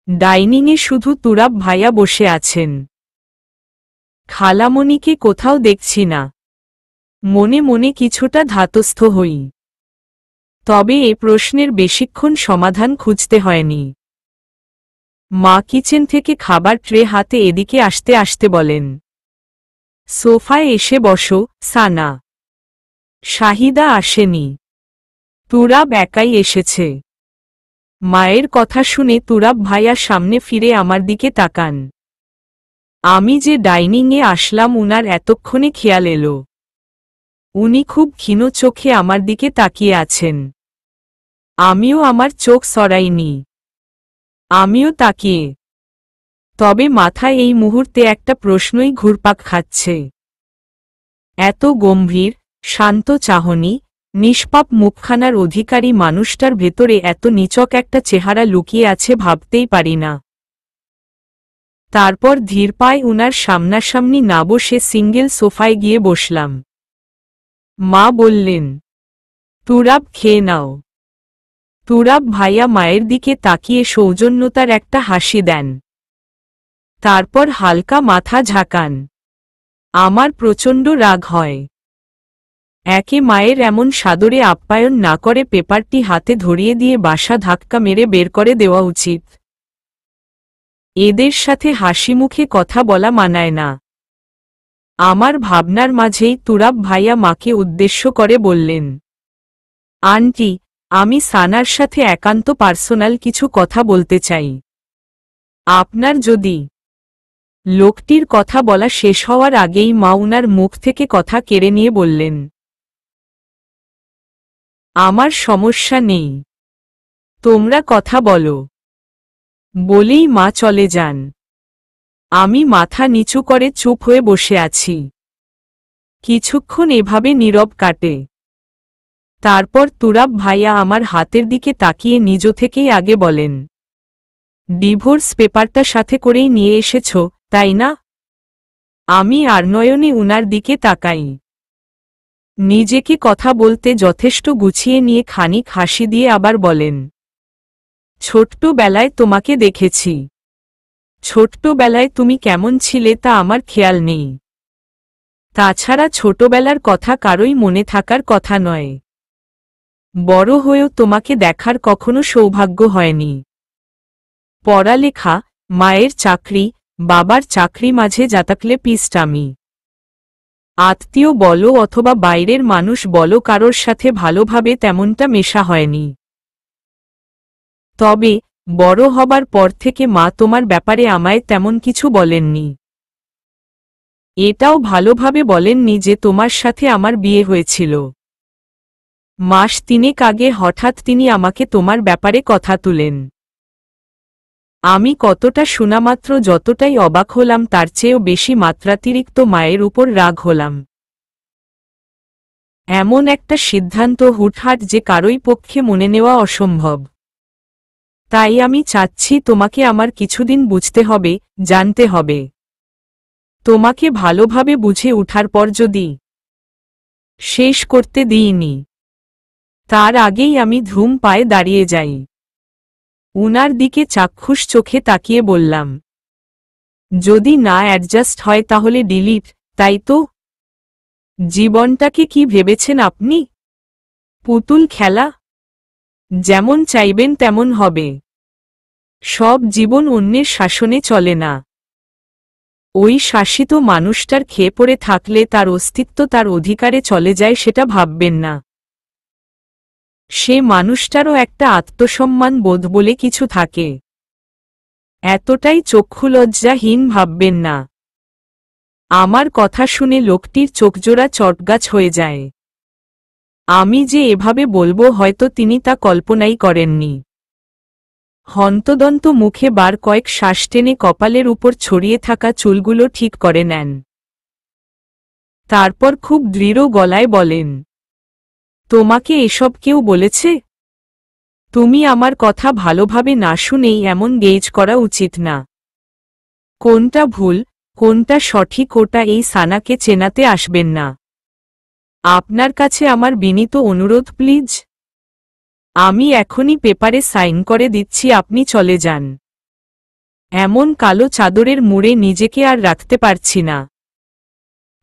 ডাইনিংয়ে শুধু তুরাব ভাইয়া বসে আছেন। খালামণিকে কোথাও দেখছি না। মনে মনে কিছুটা ধাতস্থ হই। তবে এ প্রশ্নের বেশিক্ষণ সমাধান খুঁজতে হয়নি। মা কিচেন থেকে খাবার ট্রে হাতে এদিকে আসতে আসতে বলেন, সোফায় এসে বসো, সানা। শাহিদা আসেনি, তুরাব একাই এসেছে। মায়ের কথা শুনে তুরাব ভাইয়া সামনে ফিরে আমার দিকে তাকান। আমি যে ডাইনিংয়ে আসলাম উনার এতক্ষণে খেয়াল এলো। উনি খুব ক্ষীণ চোখে আমার দিকে তাকিয়ে আছেন। আমিও আমার চোখ সরাইনি। আমিও তাকিয়ে। তবে মাথায় এই মুহূর্তে একটা প্রশ্নই ঘুরপাক খাচ্ছে। এত গম্ভীর, শান্ত চাহনি, নিষ্পাপ মুখখানার অধিকারী মানুষটার ভেতরে এত নিচক একটা চেহারা লুকিয়ে আছে ভাবতেই পারি না। তারপর ধীর পায়ে উনার সামনাসামনি না বসে সিঙ্গেল সোফায় গিয়ে বসলাম। মা বললেন, তুরাব খেয়ে নাও। তুরাব ভাইয়া মায়ের দিকে তাকিয়ে সৌজন্যতার একটা হাসি দেন। তারপর হালকা মাথা ঝাঁকান। আমার প্রচণ্ড রাগ হয়। একে মায়ের এমন সাদরে আপ্যায়ন না করে পেপারটি হাতে ধরিয়ে দিয়ে বাসা ধাক্কা মেরে বের করে দেওয়া উচিত। এদের সাথে হাসি মুখে কথা বলা মানায় না। আমার ভাবনার মাঝেই তুরাব ভাইয়া মাকে উদ্দেশ্য করে বললেন, আন্টি, আমি সানার সাথে একান্ত পার্সোনাল কিছু কথা বলতে চাই। আপনার যদি। লোকটির কথা বলা শেষ হওয়ার আগেই মা উনার মুখ থেকে কথা কেড়ে নিয়ে বললেন, আমার সমস্যা নেই, তোমরা কথা বলো। বলেই মা চলে যান। আমি মাথা নিচু করে চুপ হয়ে বসে আছি। কিছুক্ষণ এভাবে নীরব কাটে। তারপর তুরাব ভাইয়া আমার হাতের দিকে তাকিয়ে নিজ থেকেই আগে বলেন, ডিভোর্স পেপারটা সাথে করেই নিয়ে এসেছ, তাই না? আমি আর নয়নে উনার দিকে তাকাই। নিজেকে কথা বলতে যথেষ্ট গুছিয়ে নিয়ে খানিক হাসি দিয়ে আবার বলেন, ছোট্টবেলায় তোমাকে দেখেছি। ছোট্টবেলায় তুমি কেমন ছিলে তা আমার খেয়াল নেই। তাছাড়া ছোটবেলার কথা কারোই মনে থাকার কথা নয়। বড় হয়েও তোমাকে দেখার কখনো সৌভাগ্য হয়নি। পড়ালেখা, মায়ের চাকরি, বাবার চাকরি মাঝে যাতাকলে পিস্টামি। আত্মীয় বলো অথবা বাইরের মানুষ বলো কারোর সাথে ভালোভাবে তেমনটা মেশা হয়নি। তবে বড় হবার পর থেকে মা তোমার ব্যাপারে আমায় তেমন কিছু বলেননি। এটাও ভালোভাবে বলেননি যে তোমার সাথে আমার বিয়ে হয়েছিল। মাস 3 আগে হঠাৎ তিনি আমাকে তোমার ব্যাপারে কথা তুলেন। আমি কতটা শোনামাত্র যতটাই অবাক হলাম তার চেয়েও বেশি মাত্রাতিরিক্ত মায়ের উপর রাগ হলাম। এমন একটা সিদ্ধান্ত হুটহাট যে কারোই পক্ষে মনে নেওয়া অসম্ভব। তাই আমি চাচ্ছি তোমাকে আমার কিছুদিন বুঝতে হবে, জানতে হবে। তোমাকে ভালোভাবে বুঝে উঠার পর যদি শেষ করতে দিইনি, তার আগেই আমি ধুম পায়ে দাঁড়িয়ে যাই। উনার দিকে চাক্ষুষ চোখে তাকিয়ে বললাম, যদি না অ্যাডজাস্ট হয় তাহলে ডিলিট, তাই তো? জীবনটাকে কি ভেবেছেন আপনি? পুতুল খেলা? যেমন চাইবেন তেমন হবে। সব জীবন অন্যের শাসনে চলে না। ওই শাসিত মানুষটার খেয়ে পড়ে থাকলে তার অস্তিত্ব তার অধিকারে চলে যায় সেটা ভাববেন না। সে মানুষটারও একটা আত্মসম্মান বোধ বলে কিছু থাকে। এতটাই চক্ষুলজ্জাহীন ভাববেন না। আমার কথা শুনে লোকটির চোখজোড়া চটগাছ হয়ে যায়। আমি যে এভাবে বলবো হয়তো তিনি তা কল্পনাই করেননি। হন্তদন্ত মুখে বার কয়েক শ্বাস টেনে কপালের উপর ছড়িয়ে থাকা চুলগুলো ঠিক করে নেন। তারপর খুব দৃঢ় গলায় বলেন, তোমাকে এসব কেউ বলেছে? তুমি আমার কথা ভালোভাবে না শুনেই এমন গেজ করা উচিত না। কোনটা ভুল, কোনটা সঠিক ওটা এই সানাকে চেনাতে আসবেন না। আপনার কাছে আমার বিনীত অনুরোধ প্লিজ। আমি এখনই পেপারে সাইন করে দিচ্ছি, আপনি চলে যান। এমন কালো চাদরের মুড়ে নিজেকে আর রাখতে পারছি না।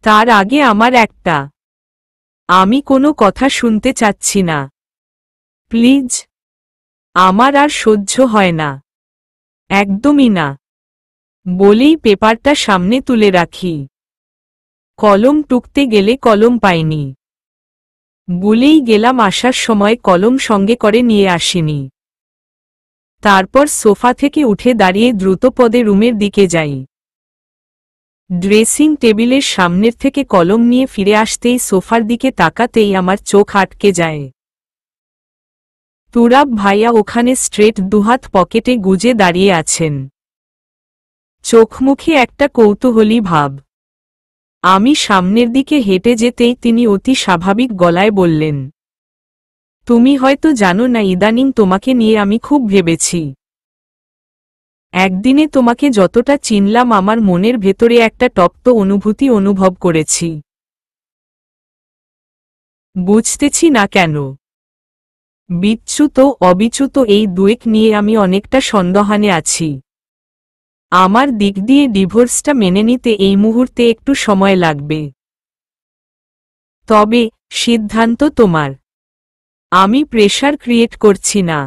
তার আগে আমার একটা, আমি কোনো কথা শুনতে চাচ্ছি না। প্লিজ। আমার আর সহ্য হয় না। একদমই না। বলেই পেপারটা সামনে তুলে রাখি। কলম টুকতে গেলে কলম পাইনি। বলেই গেলাম আসার সময় কলম সঙ্গে করে নিয়ে আসিনি। তারপর সোফা থেকে উঠে দাঁড়িয়ে দ্রুতপদে রুমের দিকে যাই। ড্রেসিং টেবিলের সামনের থেকে কলম নিয়ে ফিরে আসতেই সোফার দিকে তাকাতেই আমার চোখ আটকে যায়। তুরাব ভাইয়া ওখানে স্ট্রেট দুহাত পকেটে গুজে দাঁড়িয়ে আছেন। চোখমুখে একটা কৌতূহলী ভাব। আমি সামনের দিকে হেঁটে যেতেই তিনি অতি স্বাভাবিক গলায় বললেন, তুমি হয়তো জানো না ইদানিং তোমাকে নিয়ে আমি খুব ভেবেছি। একদিনে তোমাকে যতটা চিনলাম আমার মনের ভেতরে একটা তপ্ত অনুভূতি অনুভব করেছি। বুঝতেছি না কেন। বিচ্যুত অবিচ্যুত এই দুয়েক নিয়ে আমি অনেকটা সন্দেহানে আছি। আমার দিক দিয়ে ডিভোর্সটা মেনে নিতে এই মুহূর্তে একটু সময় লাগবে। তবে সিদ্ধান্ত তোমার। আমি প্রেশার ক্রিয়েট করছি না।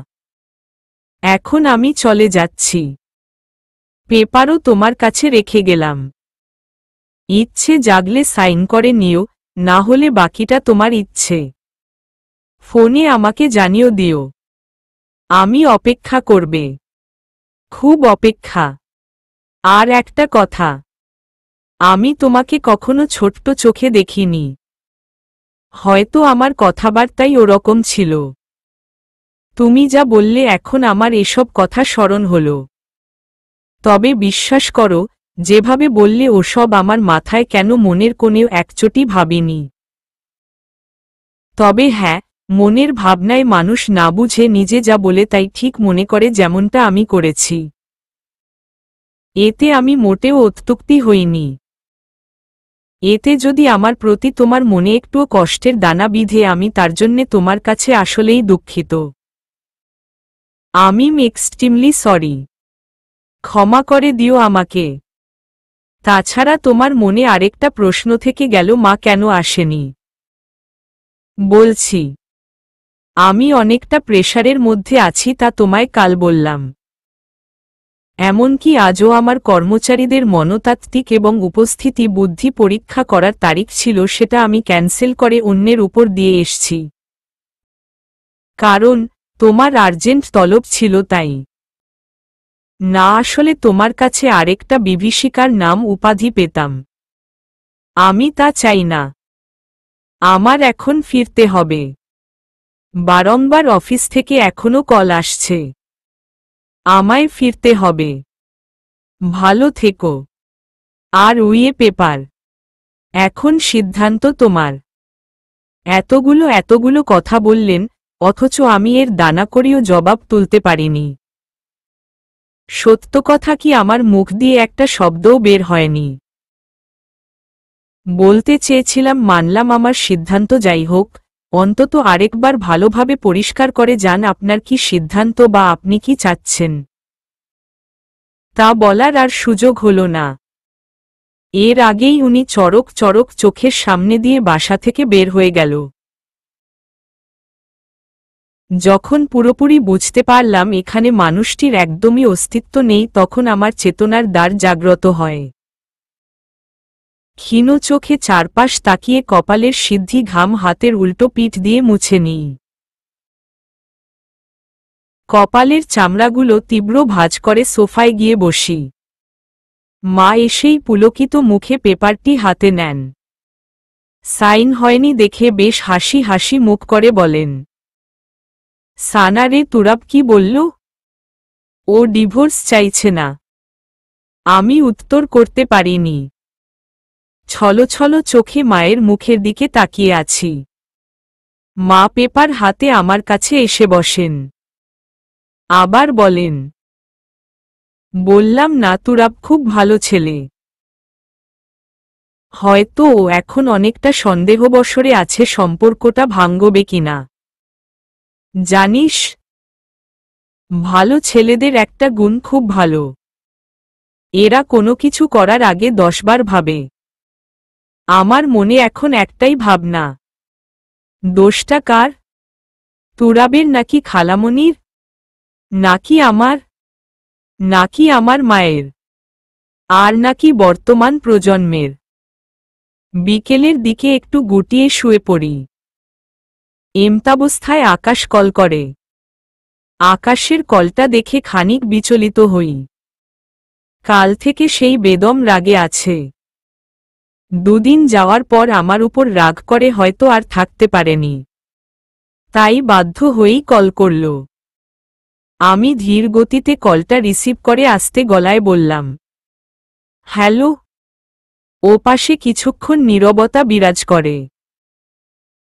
এখন আমি চলে যাচ্ছি। পেপারও তোমার কাছে রেখে গেলাম। ইচ্ছে জাগলে সাইন করে নিও, না হলে বাকিটা তোমার ইচ্ছে। ফোনে আমাকে জানিয়ে দিও। আমি অপেক্ষা করবে। খুব অপেক্ষা। আর একটা কথা, আমি তোমাকে কখনো ছোট্ট চোখে দেখিনি। হয়তো আমার কথাবার্তাই ওরকম ছিল। তুমি যা বললে এখন আমার এসব কথা স্মরণ হল। তবে বিশ্বাস করো, যেভাবে বললে ওসব আমার মাথায় কেন মনের কোণেও একচোটি ভাবিনি। তবে হ্যাঁ, মনের ভাবনায় মানুষ না বুঝে নিজে যা বলে তাই ঠিক মনে করে, যেমনটা আমি করেছি। এতে আমি মোটেও অত্যুক্তি হইনি। এতে যদি আমার প্রতি তোমার মনে একটুও কষ্টের দানা বিঁধে আমি তার জন্যে তোমার কাছে আসলেই দুঃখিত। আমি এক্সট্রিমলি সরি। ক্ষমা করে দিও আমাকে। তাছাড়া তোমার মনে আরেকটা প্রশ্ন থেকে গেল, মা কেন আসেনি। বলছি, আমি অনেকটা প্রেশারের মধ্যে আছি, তা তোমায় কাল বললাম। এমনকি আজও আমার কর্মচারীদের মনতাত্ত্বিক এবং উপস্থিতি বুদ্ধি পরীক্ষা করার তারিখ ছিল, সেটা আমি ক্যান্সেল করে অন্যের উপর দিয়ে এসছি। কারণ তোমার আর্জেন্ট তলব ছিল তাই না, আসলে তোমার কাছে আরেকটা বিভীষিকার নাম উপাধি পেতাম। আমি তা চাই না। আমার এখন ফিরতে হবে। বারংবার অফিস থেকে এখনো কল আসছে। আমায় ফিরতে হবে। ভালো থেকো। আর উইয়ে পেপার। এখন সিদ্ধান্ত তোমার। এতগুলো কথা বললেন, অথচ আমি এর দানাকড়িও জবাব তুলতে পারিনি। সত্য কথা কি আমার মুখ দিয়ে একটা শব্দও বের হয়নি। বলতে চেয়েছিলাম মানলাম আমার সিদ্ধান্ত যাই হোক, অন্তত আরেকবার ভালোভাবে পরিষ্কার করে যান আপনার কি সিদ্ধান্ত বা আপনি কি চাচ্ছেন। তা বলার আর সুযোগ হল না। এর আগেই উনি চড়ক চড়ক চোখের সামনে দিয়ে বাসা থেকে বের হয়ে গেল। যখন পুরোপুরি বুঝতে পারলাম এখানে মানুষটির একদমই অস্তিত্ব নেই তখন আমার চেতনার দ্বার জাগ্রত হয়। ক্ষীণ চোখে চারপাশ তাকিয়ে কপালের সিদ্ধি ঘাম হাতের উল্টো পিঠ দিয়ে মুছে নিই। কপালের চামড়াগুলো তীব্র ভাঁজ করে সোফায় গিয়ে বসি। মা এসেই পুলকিত মুখে পেপারটি হাতে নেন। সাইন হয়নি দেখে বেশ হাসি হাসি মুখ করে বলেন, সানা রে তুরাব কি বলল? ও ডিভোর্স চাইছে না। আমি উত্তর করতে পারিনি। ছলছল চোখে মায়ের মুখের দিকে তাকিয়ে আছি। মা পেপার হাতে আমার কাছে এসে বসেন। আবার বলেন, বললাম না তুরাব খুব ভালো ছেলে। হয়তো ও এখন অনেকটা সন্দেহবশরে আছে সম্পর্কটা ভাঙবে কিনা। জানিস, ভালো ছেলেদের একটা গুণ খুব ভালো। এরা কোনো কিছু করার আগে 10 বার ভাবে। আমার মনে এখন একটাই ভাবনা, দোষটা কার? তুরাবের নাকি খালামণির? নাকি আমার? নাকি আমার মায়ের? আর নাকি বর্তমান প্রজন্মের? বিকেলের দিকে একটু গুটিয়ে শুয়ে পড়ি। এমতাবস্থায় আকাশ কল করে। আকাশের কলটা দেখে খানিক বিচলিত হই। কাল থেকে সেই বেদম রাগে আছে। দুদিন যাওয়ার পর আমার উপর রাগ করে হয়তো আর থাকতে পারেনি। তাই বাধ্য হয়েই কল করল। আমি ধীর গতিতে কলটা রিসিভ করে আস্তে গলায় বললাম, হ্যালো। ও পাশে কিছুক্ষণ নীরবতা বিরাজ করে।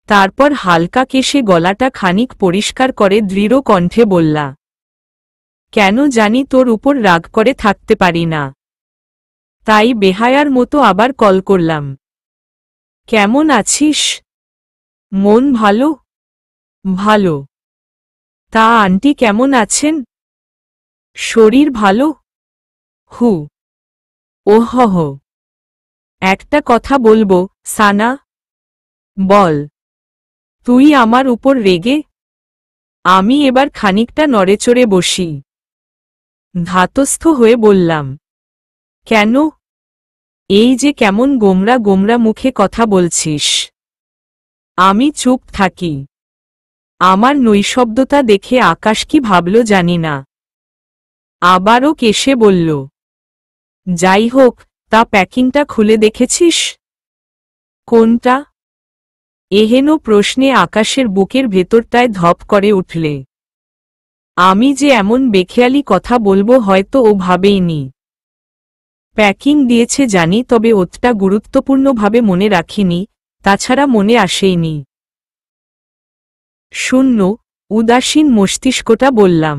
তারপর হালকা কেশে গলাটা খানিক পরিষ্কার করে দৃঢ় কণ্ঠে বললা, কেন জানি তোর উপর রাগ করে থাকতে পারি না। তাই বেহায়ার মতো আবার কল করলাম। কেমন আছিস? মন ভালো? ভালো। তা আন্টি কেমন আছেন? শরীর ভালো? হু। ওহহ। একটা কথা বলবো, সানা? বল। তুই আমার উপর রেগে? আমি এবার খানিকটা নড়েচড়ে বসি। ধাতস্থ হয়ে বললাম, কেন? এই যে কেমন গোমরা গোমরা মুখে কথা বলছিস। আমি চুপ থাকি। আমার নৈশব্দতা দেখে আকাশ কি ভাবল জানি না। আবারও কেশে বলল, যাই হোক, তা প্যাকিংটা খুলে দেখেছিস? কোনটা? এহেন প্রশ্নে আকাশের বুকের ভেতরটায় ধপ করে উঠলে। আমি যে এমন বেখেয়ালি কথা বলবো হয়তো ও ভাবেইনি। প্যাকিং দিয়েছে জানি, তবে ওতটা গুরুত্বপূর্ণভাবে মনে রাখিনি, তাছাড়া মনে আসেইনি। শূন্য উদাসীন মস্তিষ্কটা বললাম,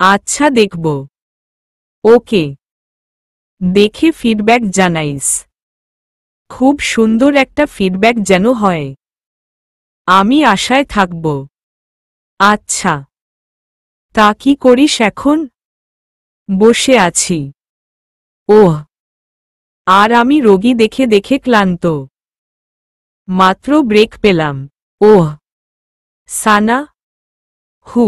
আচ্ছা দেখব। ওকে। দেখে ফিডব্যাক জানাইস। খুব সুন্দর একটা ফিডব্যাক যেন হয়। আমি আশায় থাকব। আচ্ছা। তা কি করিস এখন? বসে আছি। ওহ। আর আমি রোগী দেখে দেখে ক্লান্ত। মাত্র ব্রেক পেলাম। ওহ। সানা? হু।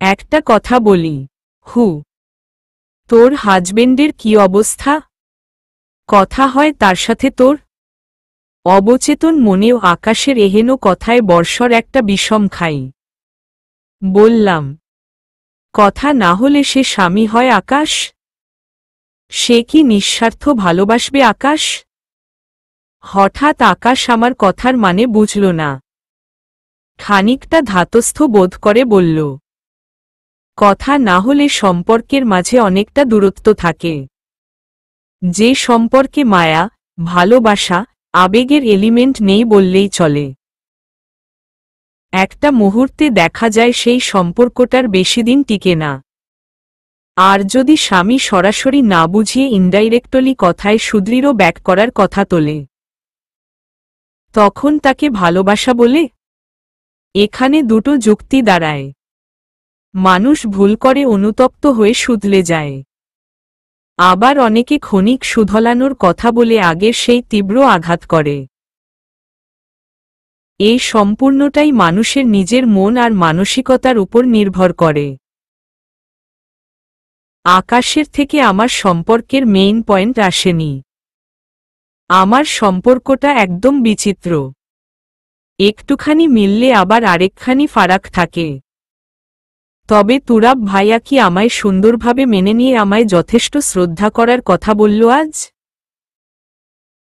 একটা কথা বলি। হু। তোর হাজবেন্ডের কি অবস্থা? কথা হয় তার সাথে তোর? অবচেতন মনেও আকাশের এহেন কথায় বর্ষর একটা বিষম খাই। বললাম, কথা না হলে সে স্বামী হয় আকাশ? সে কি নিঃস্বার্থ ভালোবাসবে আকাশ? হঠাৎ আকাশ আমার কথার মানে বুঝল না। খানিকটা ধাতস্থ বোধ করে বলল, কথা না হলে সম্পর্কের মাঝে অনেকটা দূরত্ব থাকে। যে সম্পর্কে মায়া, ভালোবাসা, আবেগের এলিমেন্ট নেই বললেই চলে। একটা মুহূর্তে দেখা যায় সেই সম্পর্কটার বেশিদিন টিকে না। আর যদি স্বামী সরাসরি না বুঝিয়ে ইনডাইরেক্টলি কথায় সুদৃঢ় ব্যাক করার কথা তোলে, তখন তাকে ভালোবাসা বলে? এখানে দুটো যুক্তি দাঁড়ায়। মানুষ ভুল করে অনুতপ্ত হয়ে শুধলে যায়। আবার অনেকে ক্ষণিক শুধলানোর কথা বলে আগের সেই তীব্র আঘাত করে। এই সম্পূর্ণটাই মানুষের নিজের মন আর মানসিকতার উপর নির্ভর করে। আকাশের থেকে আমার সম্পর্কের মেইন পয়েন্ট আসেনি। আমার সম্পর্কটা একদম বিচিত্র। একটুখানি মিললে আবার আরেকখানি ফারাক থাকে। তবে তুরাব ভাইয়া কি আমায় সুন্দরভাবে মেনে নিয়ে আমায় যথেষ্ট শ্রদ্ধা করার কথা বলল আজ?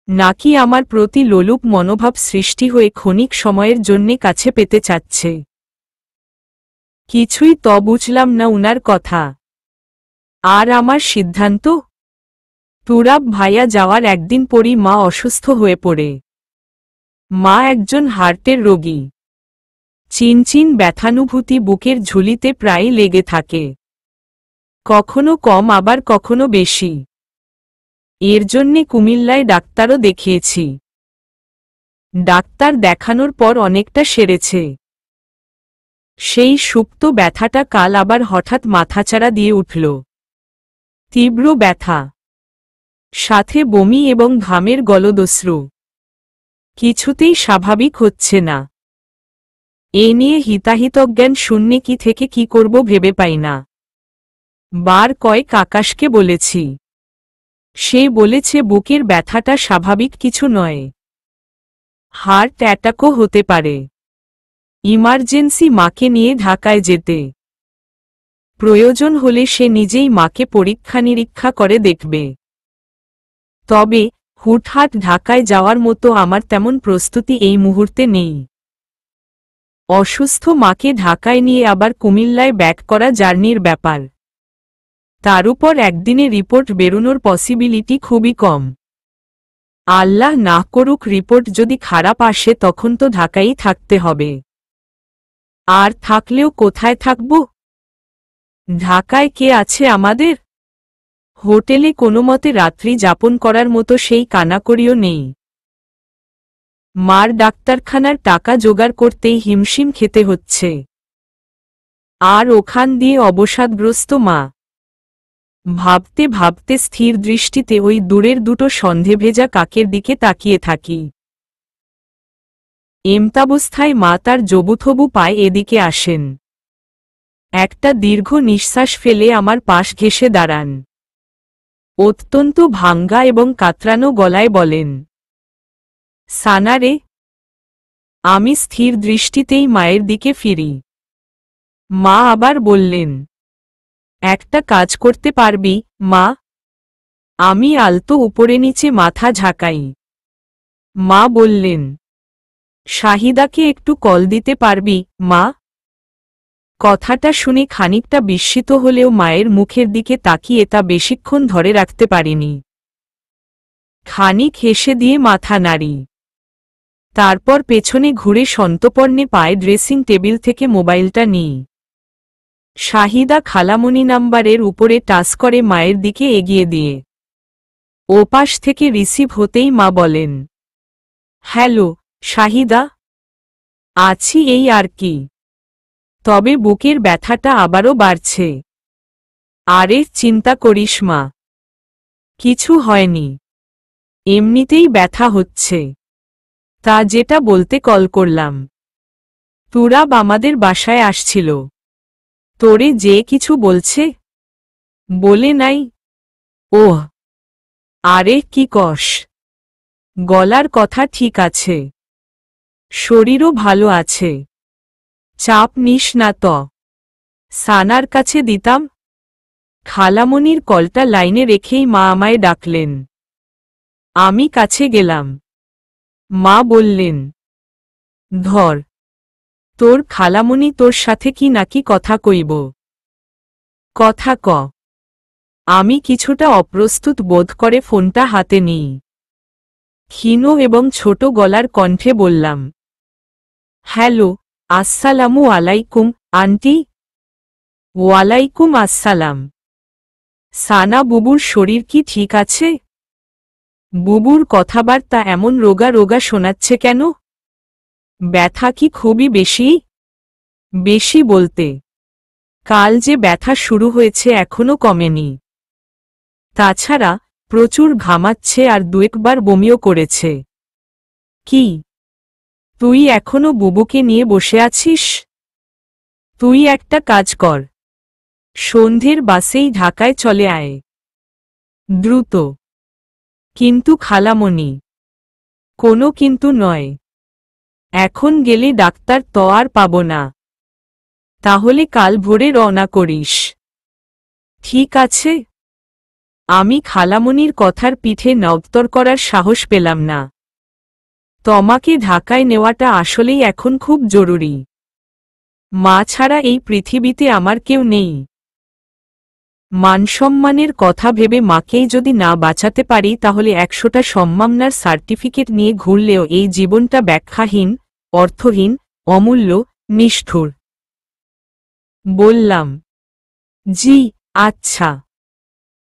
নাকি আমার প্রতি লোলুপ মনোভাব সৃষ্টি হয়ে ক্ষণিক সময়ের জন্যে কাছে পেতে চাচ্ছে? কিছুই তো বুঝলাম না উনার কথা। আর আমার সিদ্ধান্ত? তুরাব ভাইয়া যাওয়ার একদিন পরই মা অসুস্থ হয়ে পড়ে। মা একজন হার্টের রোগী। চিনচিন ব্যথানুভূতি বুকের ঝুলিতে প্রায়ই লেগে থাকে, কখনো কম আবার কখনো বেশি। এর জন্যে কুমিল্লায় ডাক্তারও দেখিয়েছি। ডাক্তার দেখানোর পর অনেকটা সেরেছে। সেই সুপ্ত ব্যথাটা কাল আবার হঠাৎ মাথাচাড়া দিয়ে উঠল। তীব্র ব্যথা, সাথে বমি এবং ঘামের গলদশ্রু। কিছুতেই স্বাভাবিক হচ্ছে না। এ নিয়ে হিতাহিতজ্ঞান শূন্যে কি থেকে কি করব ভেবে পাই না। বার কয়েক আকাশকে বলেছি। সে বলেছে বুকের ব্যথাটা স্বাভাবিক কিছু নয়, হার্ট অ্যাটাকও হতে পারে। ইমার্জেন্সি মাকে নিয়ে ঢাকায় যেতে। প্রয়োজন হলে সে নিজেই মাকে পরীক্ষা নিরীক্ষা করে দেখবে। তবে হুটহাট ঢাকায় যাওয়ার মতো আমার তেমন প্রস্তুতি এই মুহূর্তে নেই। অসুস্থ মাকে ঢাকায় নিয়ে আবার কুমিল্লায় ব্যাক করা জার্নির ব্যাপার। তার উপর একদিনে রিপোর্ট বেরোনোর পসিবিলিটি খুবই কম। আল্লাহ না করুক রিপোর্ট যদি খারাপ আসে তখন তো ঢাকায়ই থাকতে হবে। আর থাকলেও কোথায় থাকব? ঢাকায় কে আছে আমাদের? হোটেলে কোনোমতে রাত্রি যাপন করার মতো সেই কানাকড়িও নেই। মার ডাক্তারখানার টাকা জোগাড় করতেই হিমশিম খেতে হচ্ছে। আর ওখান দিয়ে অবসাদগ্রস্ত মা। ভাবতে ভাবতে স্থির দৃষ্টিতে ওই দূরের দুটো সন্ধেভেজা কাকের দিকে তাকিয়ে থাকি। এমতাবস্থায় মা তার জবুথবু পায়ে এদিকে আসেন। একটা দীর্ঘ নিঃশ্বাস ফেলে আমার পাশ ঘেঁষে দাঁড়ান। অত্যন্ত ভাঙ্গা এবং কাতরানো গলায় বলেন, সানারে। আমি স্থির দৃষ্টিতেই মায়ের দিকে ফিরি। মা আবার বললেন, একটা কাজ করতে পারবি মা? আমি আলতো উপরে নিচে মাথা ঝাঁকাই। মা বললেন, শাহিদাকে একটু কল দিতে পারবি মা? কথাটা শুনে খানিকটা বিস্মিত হলেও মায়ের মুখের দিকে তাকিয়ে তা বেশিক্ষণ ধরে রাখতে পারিনি। খানিক হেসে দিয়ে মাথা নাড়ি। তারপর পেছনে ঘুরে সন্তর্পণে পায়ে ড্রেসিং টেবিল থেকে মোবাইলটা নিই। শাহিদা খালামণি নাম্বারের উপরে টাচ করে মায়ের দিকে এগিয়ে দিয়ে ওপাশ থেকে রিসিভ হতেই মা বলেন, হ্যালো শাহিদা। আছি এই আর কি, তবে বুকের ব্যথাটা আবারও বাড়ছে। আরে চিন্তা করিস মা, কিছু হয়নি, এমনিতেই ব্যথা হচ্ছে। তা যেটা বলতে কল করলাম, তুরাব আমাদের বাসায় আসছিল। তোরে যে কিছু বলছে? বলে নাই? ওহ, আরে কি কস? গলার কথা ঠিক আছে, শরীরও ভালো আছে, চাপ নিস না ত। সানার কাছে দিতাম। খালামণির কলটা লাইনে রেখেই মা আমায় ডাকলেন। আমি কাছে গেলাম। মা বললেন, ধর, তোর খালামণি তোর সাথে কি নাকি কথা কইব। কথা ক। আমি কিছুটা অপ্রস্তুত বোধ করে ফোনটা হাতে নিই। ক্ষীণ এবং ছোট গলার কণ্ঠে বললাম, হ্যালো, আসসালামু আলাইকুম, আন্টি। ওয়ালাইকুম আসসালাম। সানা বুবুর শরীর কি ঠিক আছে? বুবুর কথাবার্তা এমন রোগা রোগা শোনাচ্ছে কেন? ব্যথা কি খুবই বেশি? বেশি বলতে, কাল যে ব্যথা শুরু হয়েছে এখনো কমেনি। তাছাড়া প্রচুর ঘামাচ্ছে আর দুয়েকবার বমিও করেছে। কি, তুই এখনো বুবুকে নিয়ে বসে আছিস? তুই একটা কাজ কর, সন্ধ্যের বাসেই ঢাকায় চলে আয়। দ্রুত। কিন্তু খালামণি। কোনো কিন্তু নয়। এখন গেলে ডাক্তার তো আর পাব না। তাহলে কাল ভোরে রওনা করিস। ঠিক আছে। আমি খালামণির কথার পিঠে নড়তড় করার সাহস পেলাম না। তোমাকে ঢাকায় নেওয়াটা আসলেই এখন খুব জরুরি। মা ছাড়া এই পৃথিবীতে আমার কেউ নেই। মানসম্মানের কথা ভেবে মাকেই যদি না বাঁচাতে পারি তাহলে 100টা সম্মাননার সার্টিফিকেট নিয়ে ঘুরলেও এই জীবনটা ব্যাখ্যাহীন, অর্থহীন, অমূল্য, নিষ্ঠুর। বললাম, জি, আচ্ছা।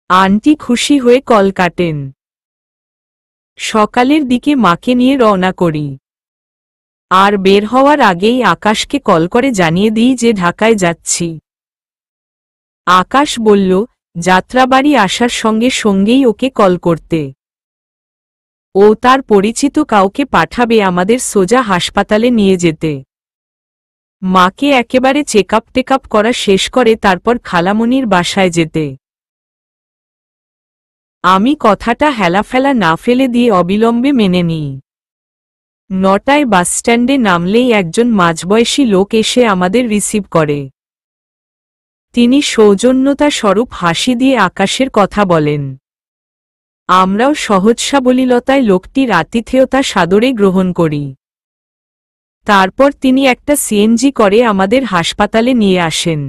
আন্টি খুশি হয়ে কল কাটেন। সকালের দিকে মাকে নিয়ে রওনা করি। আর বের হওয়ার আগেই আকাশকে কল করে জানিয়ে দিই যে ঢাকায় যাচ্ছি। আকাশ বলল, যাত্রাবাড়ি আসার সঙ্গে সঙ্গেই ওকে কল করতে। ও তার পরিচিত কাউকে পাঠাবে আমাদের সোজা হাসপাতালে নিয়ে যেতে। মাকে একেবারে চেকআপ টেকআপ করা শেষ করে তারপর খালামণির বাসায় যেতে। আমি কথাটা হেলাফেলা না ফেলে দিয়ে অবিলম্বে মেনে নিই। 9টায় বাসস্ট্যান্ডে নামলেই একজন মাঝবয়সী লোক এসে আমাদের রিসিভ করে। তিনি সৌজন্যতা স্বরূপ হাসি দিয়ে আকাশের কথা বলেন। আমরাও সহজসাবলীলতায় লোকটির আতিথেয়তা সাদরে গ্রহণ করি। তারপর তিনি একটা সিএনজি করে আমাদের হাসপাতালে নিয়ে আসেন।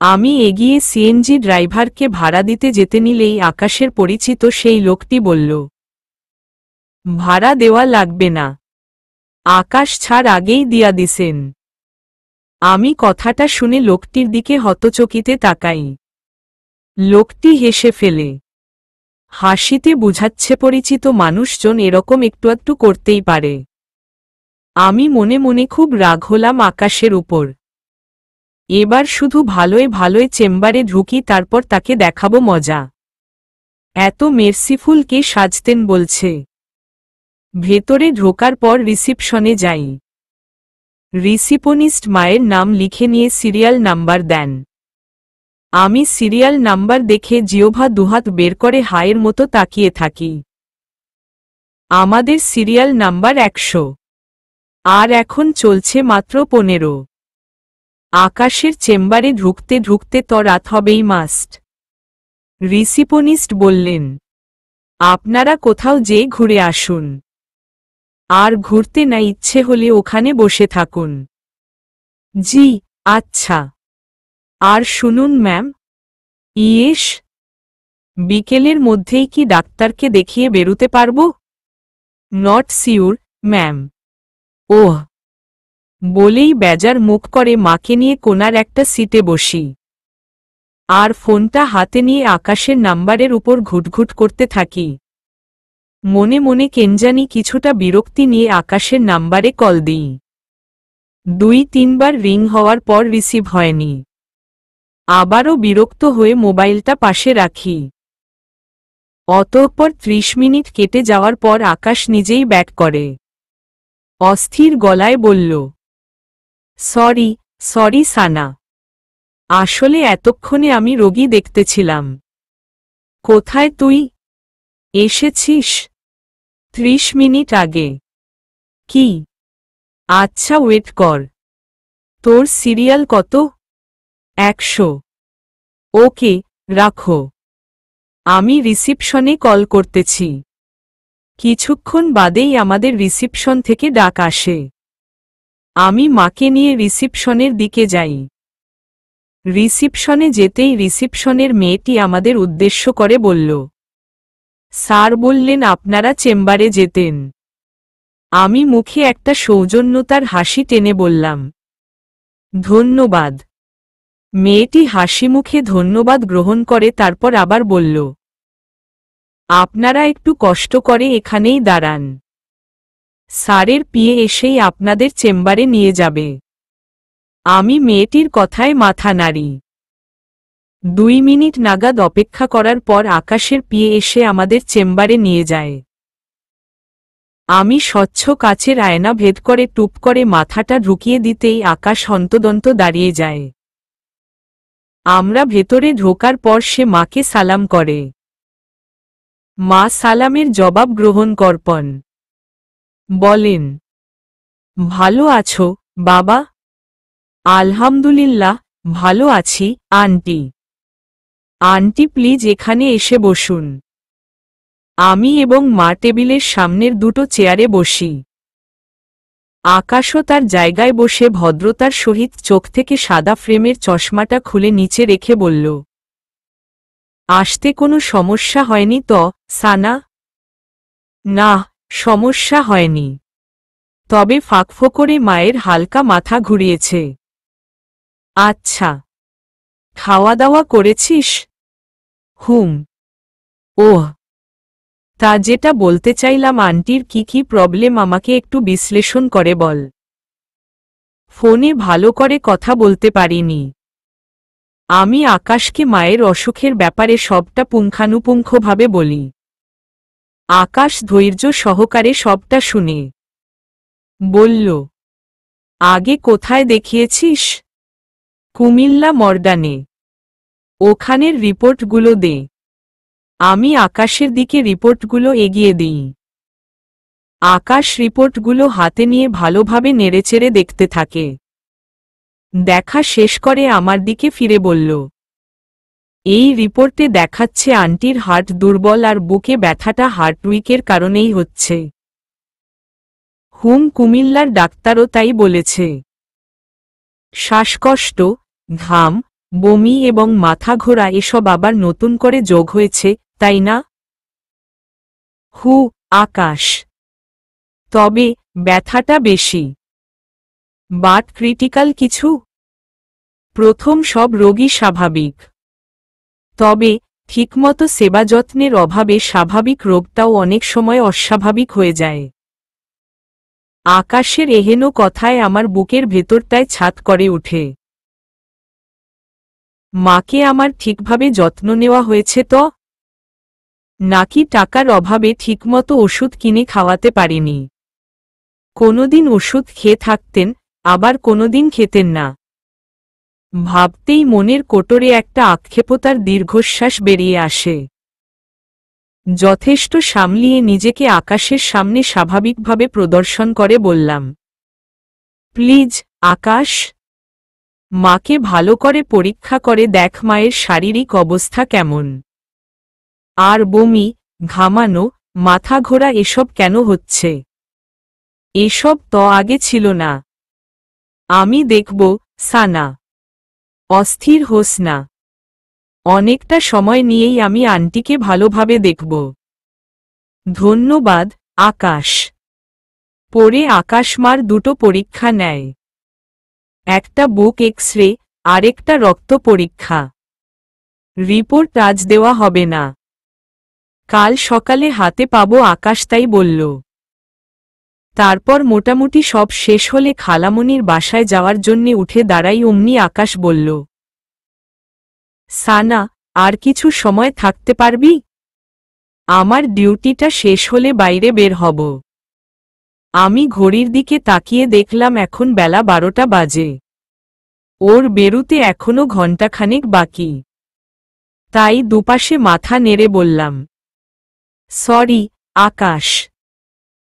আমি এগিয়ে সিএনজি ড্রাইভারকে ভাড়া দিতে যেতে নিলেই আকাশের পরিচিত সেই লোকটি বলল, ভাড়া দেওয়া লাগবে না। আকাশ ছাড় আগেই দিয়া দিছেন। আমি কথাটা শুনে লোকটির দিকে হতচকিতে তাকাই। লোকটি হেসে ফেলে। হাসিতে বুঝাচ্ছে পরিচিত মানুষজন এরকম একটু একটু করতেই পারে। আমি মনে মনে খুব রাগ হলাম আকাশের উপর। এবার শুধু ভালোয় ভালোয় চেম্বারে ঢুকি, তারপর তাকে দেখাবো মজা। এত মেরসিফুল কে সাজতেন বলছে। ভেতরে ঢোকার পর রিসিপশনে যাই। রিসিপনিস্ট মায়ের নাম লিখে নিয়ে সিরিয়াল নাম্বার দেন। আমি সিরিয়াল নাম্বার দেখে জিওভা দুহাত বের করে হায়ের মতো তাকিয়ে থাকি। আমাদের সিরিয়াল নাম্বার 100। আর এখন চলছে মাত্র 15। আকাশের চেম্বারে ঢুকতে ঢুকতে তো রাত হবেই মাস্ট। রিসিপনিস্ট বললেন, আপনারা কোথাও যেয়ে ঘুরে আসুন। আর ঘুরতে না ইচ্ছে হলে ওখানে বসে থাকুন। জি, আচ্ছা। আর শুনুন ম্যাম, ইয়েস, বিকেলের মধ্যেই কি ডাক্তারকে দেখিয়ে বেরুতে পারব? Not sure, ma'am. ওহ। বলেই বেজার মুখ করে মাকে নিয়ে কোনার একটা সিটে বসি। আর ফোনটা হাতে নিয়ে আকাশের নাম্বারের উপর ঘুটঘুট করতে থাকি। মনে মনে কেনজানি কিছুটা বিরক্তি নিয়ে আকাশের নাম্বারে কল দিই। 2-3 বার রিং হওয়ার পর রিসিভ হয়নি। আবারও বিরক্ত হয়ে মোবাইলটা পাশে রাখি। অতঃপর 30 মিনিট কেটে যাওয়ার পর আকাশ নিজেই ব্যাক করে। অস্থির গলায় বলল, সরি, সরি সানা। আসলে এতক্ষণে আমি রোগী দেখতেছিলাম। কোথায় তুই? এসেছিস 30 মিনিট আগে। কি? আচ্ছা ওয়েট কর। তোর সিরিয়াল কত? 100। ওকে, রাখো। আমি রিসিপশনে কল করতেছি। কিছুক্ষণ বাদেই আমাদের রিসিপশন থেকে ডাক আসে। আমি মাকে নিয়ে রিসিপশনের দিকে যাই। রিসিপশনে যেতেই রিসিপশনের মেয়েটি আমাদের উদ্দেশ্য করে বলল, স্যার বললেন আপনারা চেম্বারে যেতেন। আমি মুখে একটা সৌজন্যতার হাসি টেনে বললাম, ধন্যবাদ। মেয়েটি হাসি মুখে ধন্যবাদ গ্রহণ করে তারপর আবার বলল, আপনারা একটু কষ্ট করে এখানেই দাঁড়ান, স্যারের পিএ এসেই আপনাদের চেম্বারে নিয়ে যাবে। আমি মেয়েটির কথায় মাথা নাড়ি। 2 মিনিট নাগাদ অপেক্ষা করার পর আকাশের পিএ এসে আমাদের চেম্বারে নিয়ে যায়। আমি স্বচ্ছ কাচের আয়না ভেদ করে টুপ করে মাথাটা ঢুকিয়ে দিতেই আকাশ হন্তদন্ত দাঁড়িয়ে যায়। আমরা ভেতরে ঢোকার পর সে মাকে সালাম করে। মা সালামের জবাব গ্রহণ করপন বলেন, ভালো আছো বাবা? আলহামদুলিল্লাহ ভালো আছি আন্টি। আন্টি প্লিজ এখানে এসে বসুন। আমি এবং মা টেবিলের সামনের দুটো চেয়ারে বসি। আকাশও তার জায়গায় বসে ভদ্রতার সহিত চোখ থেকে সাদা ফ্রেমের চশমাটা খুলে নিচে রেখে বলল, আসতে কোনো সমস্যা হয়নি তো সানা? না, সমস্যা হয়নি, তবে ফাঁকফোকরে মায়ের হালকা মাথা ঘুরিয়েছে। আচ্ছা, খাওয়া দাওয়া করেছিস? হুম। ওহ, তা যেটা বলতে চাইলাম আন্টির কি কি প্রবলেম আমাকে একটু বিশ্লেষণ করে বল। ফোনে ভালো করে কথা বলতে পারিনি। আমি আকাশকে মায়ের অসুখের ব্যাপারে সবটা পুঙ্খানুপুঙ্খভাবে বলি। আকাশ ধৈর্য সহকারে সবটা শুনে বলল, আগে কোথায় দেখিয়েছিস? কুমিল্লা মর্দানে। ওখানের রিপোর্টগুলো দে। আমি আকাশের দিকে রিপোর্টগুলো এগিয়ে দিই। আকাশ রিপোর্টগুলো হাতে নিয়ে ভালোভাবে নেড়েচেড়ে দেখতে থাকে। দেখা শেষ করে আমার দিকে ফিরে বলল, এই রিপোর্টে দেখাচ্ছে আন্টির হার্ট দুর্বল আর বুকে ব্যথাটা হার্টউইকের কারণেই হচ্ছে। কুমিল্লার ডাক্তারও তাই বলেছে। শ্বাসকষ্ট, ঘাম, বমি এবং মাথা ঘোরা এসব আবার নতুন করে যোগ হয়েছে, তাই না? আকাশ। তবে ব্যথাটা বেশি। বাট ক্রিটিক্যাল কিছু? প্রথম সব রোগী স্বাভাবিক, তবে ঠিকমতো সেবা যত্নের অভাবে স্বাভাবিক রোগটাও অনেক সময় অস্বাভাবিক হয়ে যায়। আকাশের এহেন কথায় আমার বুকের ভেতরটায় ছাদ করে উঠে। মাকে আমার ঠিকভাবে যত্ন নেওয়া হয়েছে তো? নাকি টাকার অভাবে ঠিকমতো ওষুধ কিনে খাওয়াতে পারিনি? কোনোদিন ওষুধ খেয়ে থাকতেন, আবার কোনোদিন খেতেন না। ভাবতেই মনের কোটরে একটা আক্ষেপতার দীর্ঘশ্বাস বেরিয়ে আসে। যথেষ্ট সামলিয়ে নিজেকে আকাশের সামনে স্বাভাবিকভাবে প্রদর্শন করে বললাম, প্লিজ আকাশ, মাকে ভালো করে পরীক্ষা করে দেখ মায়ের শারীরিক অবস্থা কেমন। আর বমি, ঘামানো, মাথা ঘোরা এসব কেন হচ্ছে? এসব তো আগে ছিল না। আমি দেখব, সানা। অস্থির হোস না। অনেকটা সময় নিয়েই আমি আন্টিকে ভালোভাবে দেখব। ধন্যবাদ আকাশ। পরে আকাশ মার দুটো পরীক্ষা নেয়। একটা বুক এক্স-রে, আরেকটা রক্ত পরীক্ষা। রিপোর্ট আজ দেওয়া হবে না, কাল সকালে হাতে পাবো আকাশ তাই বলল। তারপর মোটামুটি সব শেষ হলে খালামণির বাসায় যাওয়ার জন্যে উঠে দাঁড়াই অমনি আকাশ বলল, সানা, আর কিছু সময় থাকতে পারবি? আমার ডিউটিটা শেষ হলে বাইরে বের হব। আমি ঘড়ির দিকে তাকিয়ে দেখলাম এখন বেলা 12টা বাজে। ওর বেরুতে এখনো ঘণ্টাখানেক বাকি। তাই দুপাশে মাথা নেড়ে বললাম, সরি আকাশ।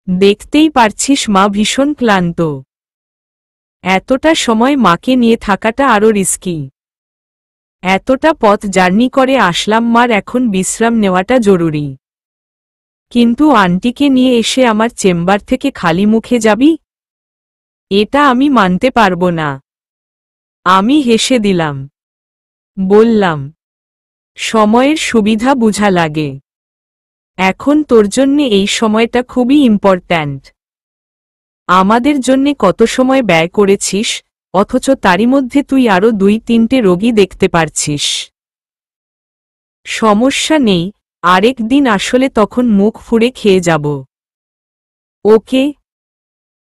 দেখতেই পারছিস মা ভীষণ ক্লান্ত। এতটা সময় মাকে নিয়ে থাকাটা আরো রিস্কি। এতটা পথ জার্নি করে আসলাম, মার এখন বিশ্রাম নেওয়াটা জরুরি। কিন্তু আন্টিকে নিয়ে এসে আমার চেম্বার থেকে খালি মুখে যাবি? এটা আমি মানতে পারবো না। আমি হেসে দিলাম। বললাম, সময়ের সুবিধা বুঝা লাগে। এখন তোর জন্যে এই সময়টা খুবই ইম্পর্ট্যান্ট। আমাদের জন্যে কত সময় ব্যয় করেছিস, অথচ তারই মধ্যে তুই আরো 2-3টে রোগী দেখতে পারছিস। সমস্যা নেই, আরেক দিন আসলে তখন মুখ ফুঁড়ে খেয়ে যাব। ওকে?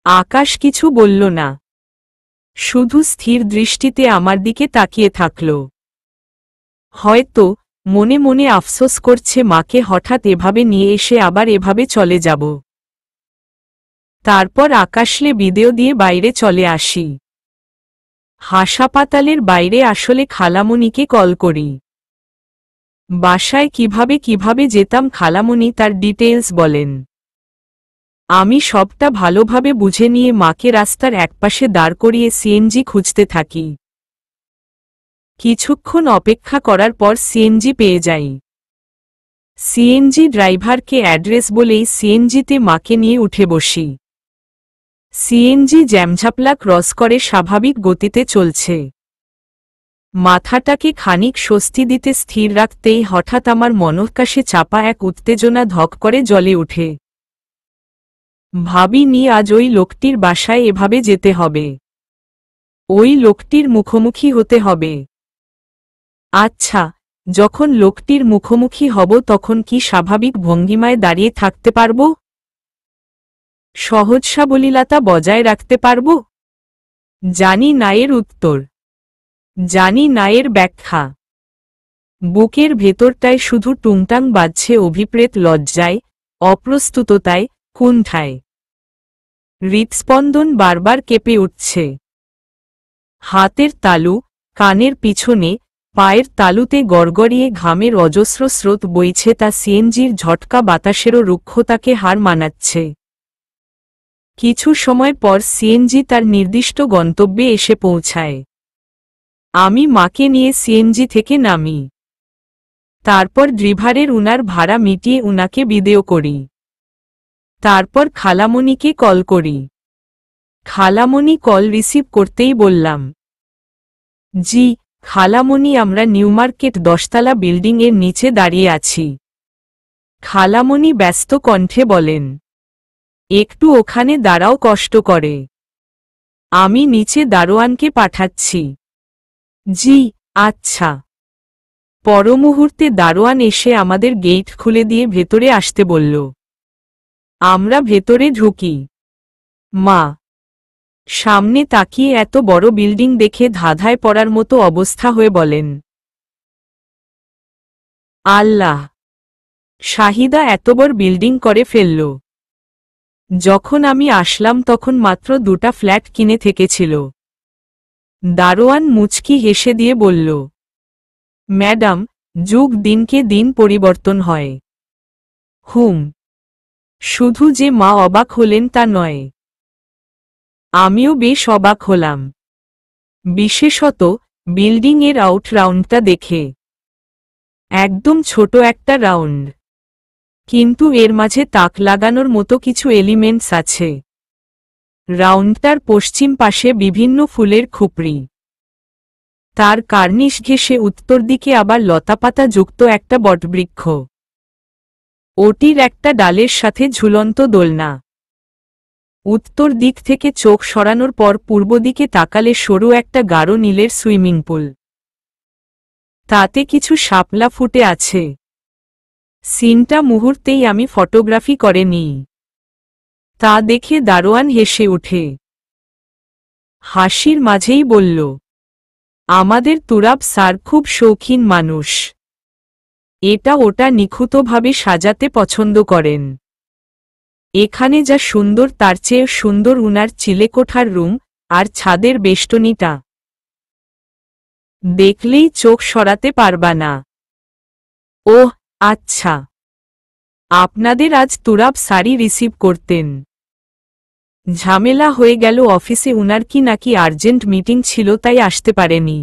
আকাশ কিছু বলল না, শুধু স্থির দৃষ্টিতে আমার দিকে তাকিয়ে থাকল। হয়তো মনে মনে আফসোস করছে মাকে হঠাৎ এভাবে নিয়ে এসে আবার এভাবে চলে যাব। তারপর আকাশলে বিদেয় দিয়ে বাইরে চলে আসি। হাসপাতালের বাইরে আসলে খালামণিকে কল করি। বাসায় কিভাবে যেতাম খালামণি তার ডিটেইলস বলেন। আমি সবটা ভালোভাবে বুঝে নিয়ে মাকে রাস্তার একপাশে দাঁড় করিয়ে সিএনজি খুঁজতে থাকি। কিছুক্ষণ অপেক্ষা করার পর সিএনজি পেয়ে যাই। সিএনজি ড্রাইভারকে অ্যাড্রেস বলেই সিএনজিতে মাকে নিয়ে উঠে বসি। সিএনজি জ্যামঝাপলা ক্রস করে স্বাভাবিক গতিতে চলছে। মাথাটাকে খানিক স্বস্তি দিতে স্থির রাখতেই হঠাৎ আমার মনঃকাশে চাপা এক উত্তেজনা ধক করে জ্বলে ওঠে। ভাবিনি আজ ওই লোকটির বাসায় এভাবে যেতে হবে। ওই লোকটির মুখোমুখি হতে হবে। আচ্ছা, যখন লোকটির মুখোমুখি হব তখন কি স্বাভাবিক ভঙ্গিমায় দাঁড়িয়ে থাকতে পারব? সহজ সাবলীলতা বজায় রাখতে পারব? জানি না এর উত্তর, জানি না এর ব্যাখ্যা। বুকের ভেতরটায় শুধু টুংটাং বাজছে অভিপ্রেত লজ্জায়, অপ্রস্তুততায়, কুণ্ঠায়। হৃৎস্পন্দন বারবার কেঁপে উঠছে। হাতের তালু, কানের পিছনে, পায়ের তালুতে গড়গড়িয়ে ঘামের অজস্র স্রোত বইছে, তা সিএনজির ঝটকা বাতাসেরও রুক্ষতাকে হার মানাচ্ছে। কিছু সময় পর সিএনজি তার নির্দিষ্ট গন্তব্যে এসে পৌঁছায়। আমি মাকে নিয়ে সিএনজি থেকে নামি। তারপর ড্রাইভারের উনার ভাড়া মিটিয়ে উনাকে বিদেয় করি। তারপর খালামণিকে কল করি। খালামণি কল রিসিভ করতেই বললাম, জি খালামণি, আমরা নিউমার্কেট 10তলা বিল্ডিং এর নিচে দাঁড়িয়ে আছি। খালামণি ব্যস্ত কণ্ঠে বলেন, একটু ওখানে দাঁড়াও, কষ্ট করে। আমি নিচে দারোয়ানকে পাঠাচ্ছি। জি, আচ্ছা। পরমুহূর্তে দারোয়ান এসে আমাদের গেট খুলে দিয়ে ভেতরে আসতে বলল। আমরা ভেতরে ঢুকি। মা সামনে তাকিয়ে এত বড় বিল্ডিং দেখে ধাঁধায় পড়ার মতো অবস্থা হয়ে বলেন, আল্লাহ, শাহিদা এত বড় বিল্ডিং করে ফেলল। যখন আমি আসলাম তখন মাত্র 2টা ফ্ল্যাট কিনে থেকেছিল। দারোয়ান মুচকি হেসে দিয়ে বলল, ম্যাডাম, যুগ দিনকে দিন পরিবর্তন হয়। শুধু যে মা অবাক হলেন তা নয়, আমিও বেশ অবাক হলাম, বিশেষত বিল্ডিং এর আউট রাউন্ডটা দেখে। একদম ছোট একটা রাউন্ড, কিন্তু এর মাঝে তাক লাগানোর মতো কিছু এলিমেন্টস আছে। রাউন্ডটার পশ্চিম পাশে বিভিন্ন ফুলের খুপড়ি, তার কার্নিশ ঘেঁষে উত্তর দিকে আবার লতাপাতা যুক্ত একটা বটবৃক্ষ। ওটির একটা ডালের সাথে ঝুলন্ত দোলনা। উত্তর দিক থেকে চোখ সরানোর পর পূর্ব দিকে তাকালে সরু একটা গাঢ় নীলের সুইমিং পুল, তাতে কিছু শাপলা ফুটে আছে। সিনটা মুহূর্তেই আমি ফটোগ্রাফি করে নিই। তা দেখে দারোয়ান হেসে ওঠে। হাসির মাঝেই বলল, আমাদের তুরাব স্যার খুব শৌখিন মানুষ। এটা ওটা নিখুঁতভাবে সাজাতে পছন্দ করেন। এখানে যা সুন্দর তার চেয়ে সুন্দর উনার চিলেকোঠার রুম আর ছাদের বেষ্টনীটা। দেখলেই চোখ সরাতে পারবা না। ওহ আচ্ছা, আপনাদের আজ তুরাব স্যারই রিসিভ করতেন। ঝামেলা হয়ে গেল অফিসে, উনার কি নাকি আর্জেন্ট মিটিং ছিল, তাই আসতে পারেনি।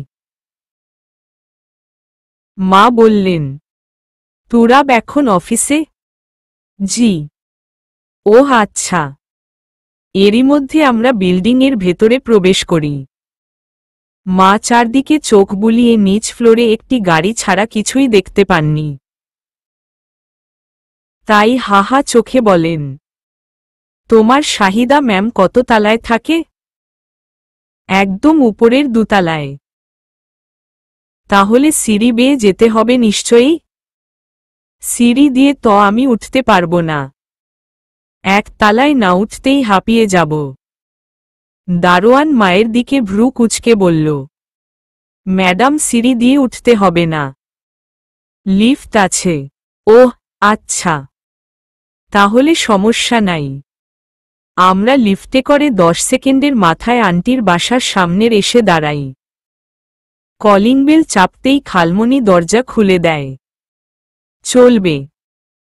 মা বললেন, তুরাব এখন অফিসে? জি। ওহ আচ্ছা। এরই মধ্যে আমরা বিল্ডিংয়ের ভেতরে প্রবেশ করি। মা চারদিকে চোখ বুলিয়ে নিচ ফ্লোরে একটি গাড়ি ছাড়া কিছুই দেখতে পাননি। তাই হাহা চোখে বলেন, তোমার শাহিদা ম্যাম কত তলায় থাকে? একদম উপরের দোতলায়। তাহলে সিঁড়ি বেয়ে যেতে হবে নিশ্চয়ই? সিঁড়ি দিয়ে তো আমি উঠতে পারবো না। এক তলায় না উঠতেই হাঁপিয়ে যাব। দারোয়ান মায়ের দিকে ভ্রু কুঁচকে বলল, ম্যাডাম সিঁড়ি দিয়ে উঠতে হবে না, লিফট আছে। ওহ আচ্ছা, তাহলে সমস্যা নাই। আমরা লিফটে করে 10 সেকেন্ডের মাথায় আন্টির বাসার সামনের এসে দাঁড়াই। কলিং বেল চাপতেই খালমণি দরজা খুলে দেয়। চলবে।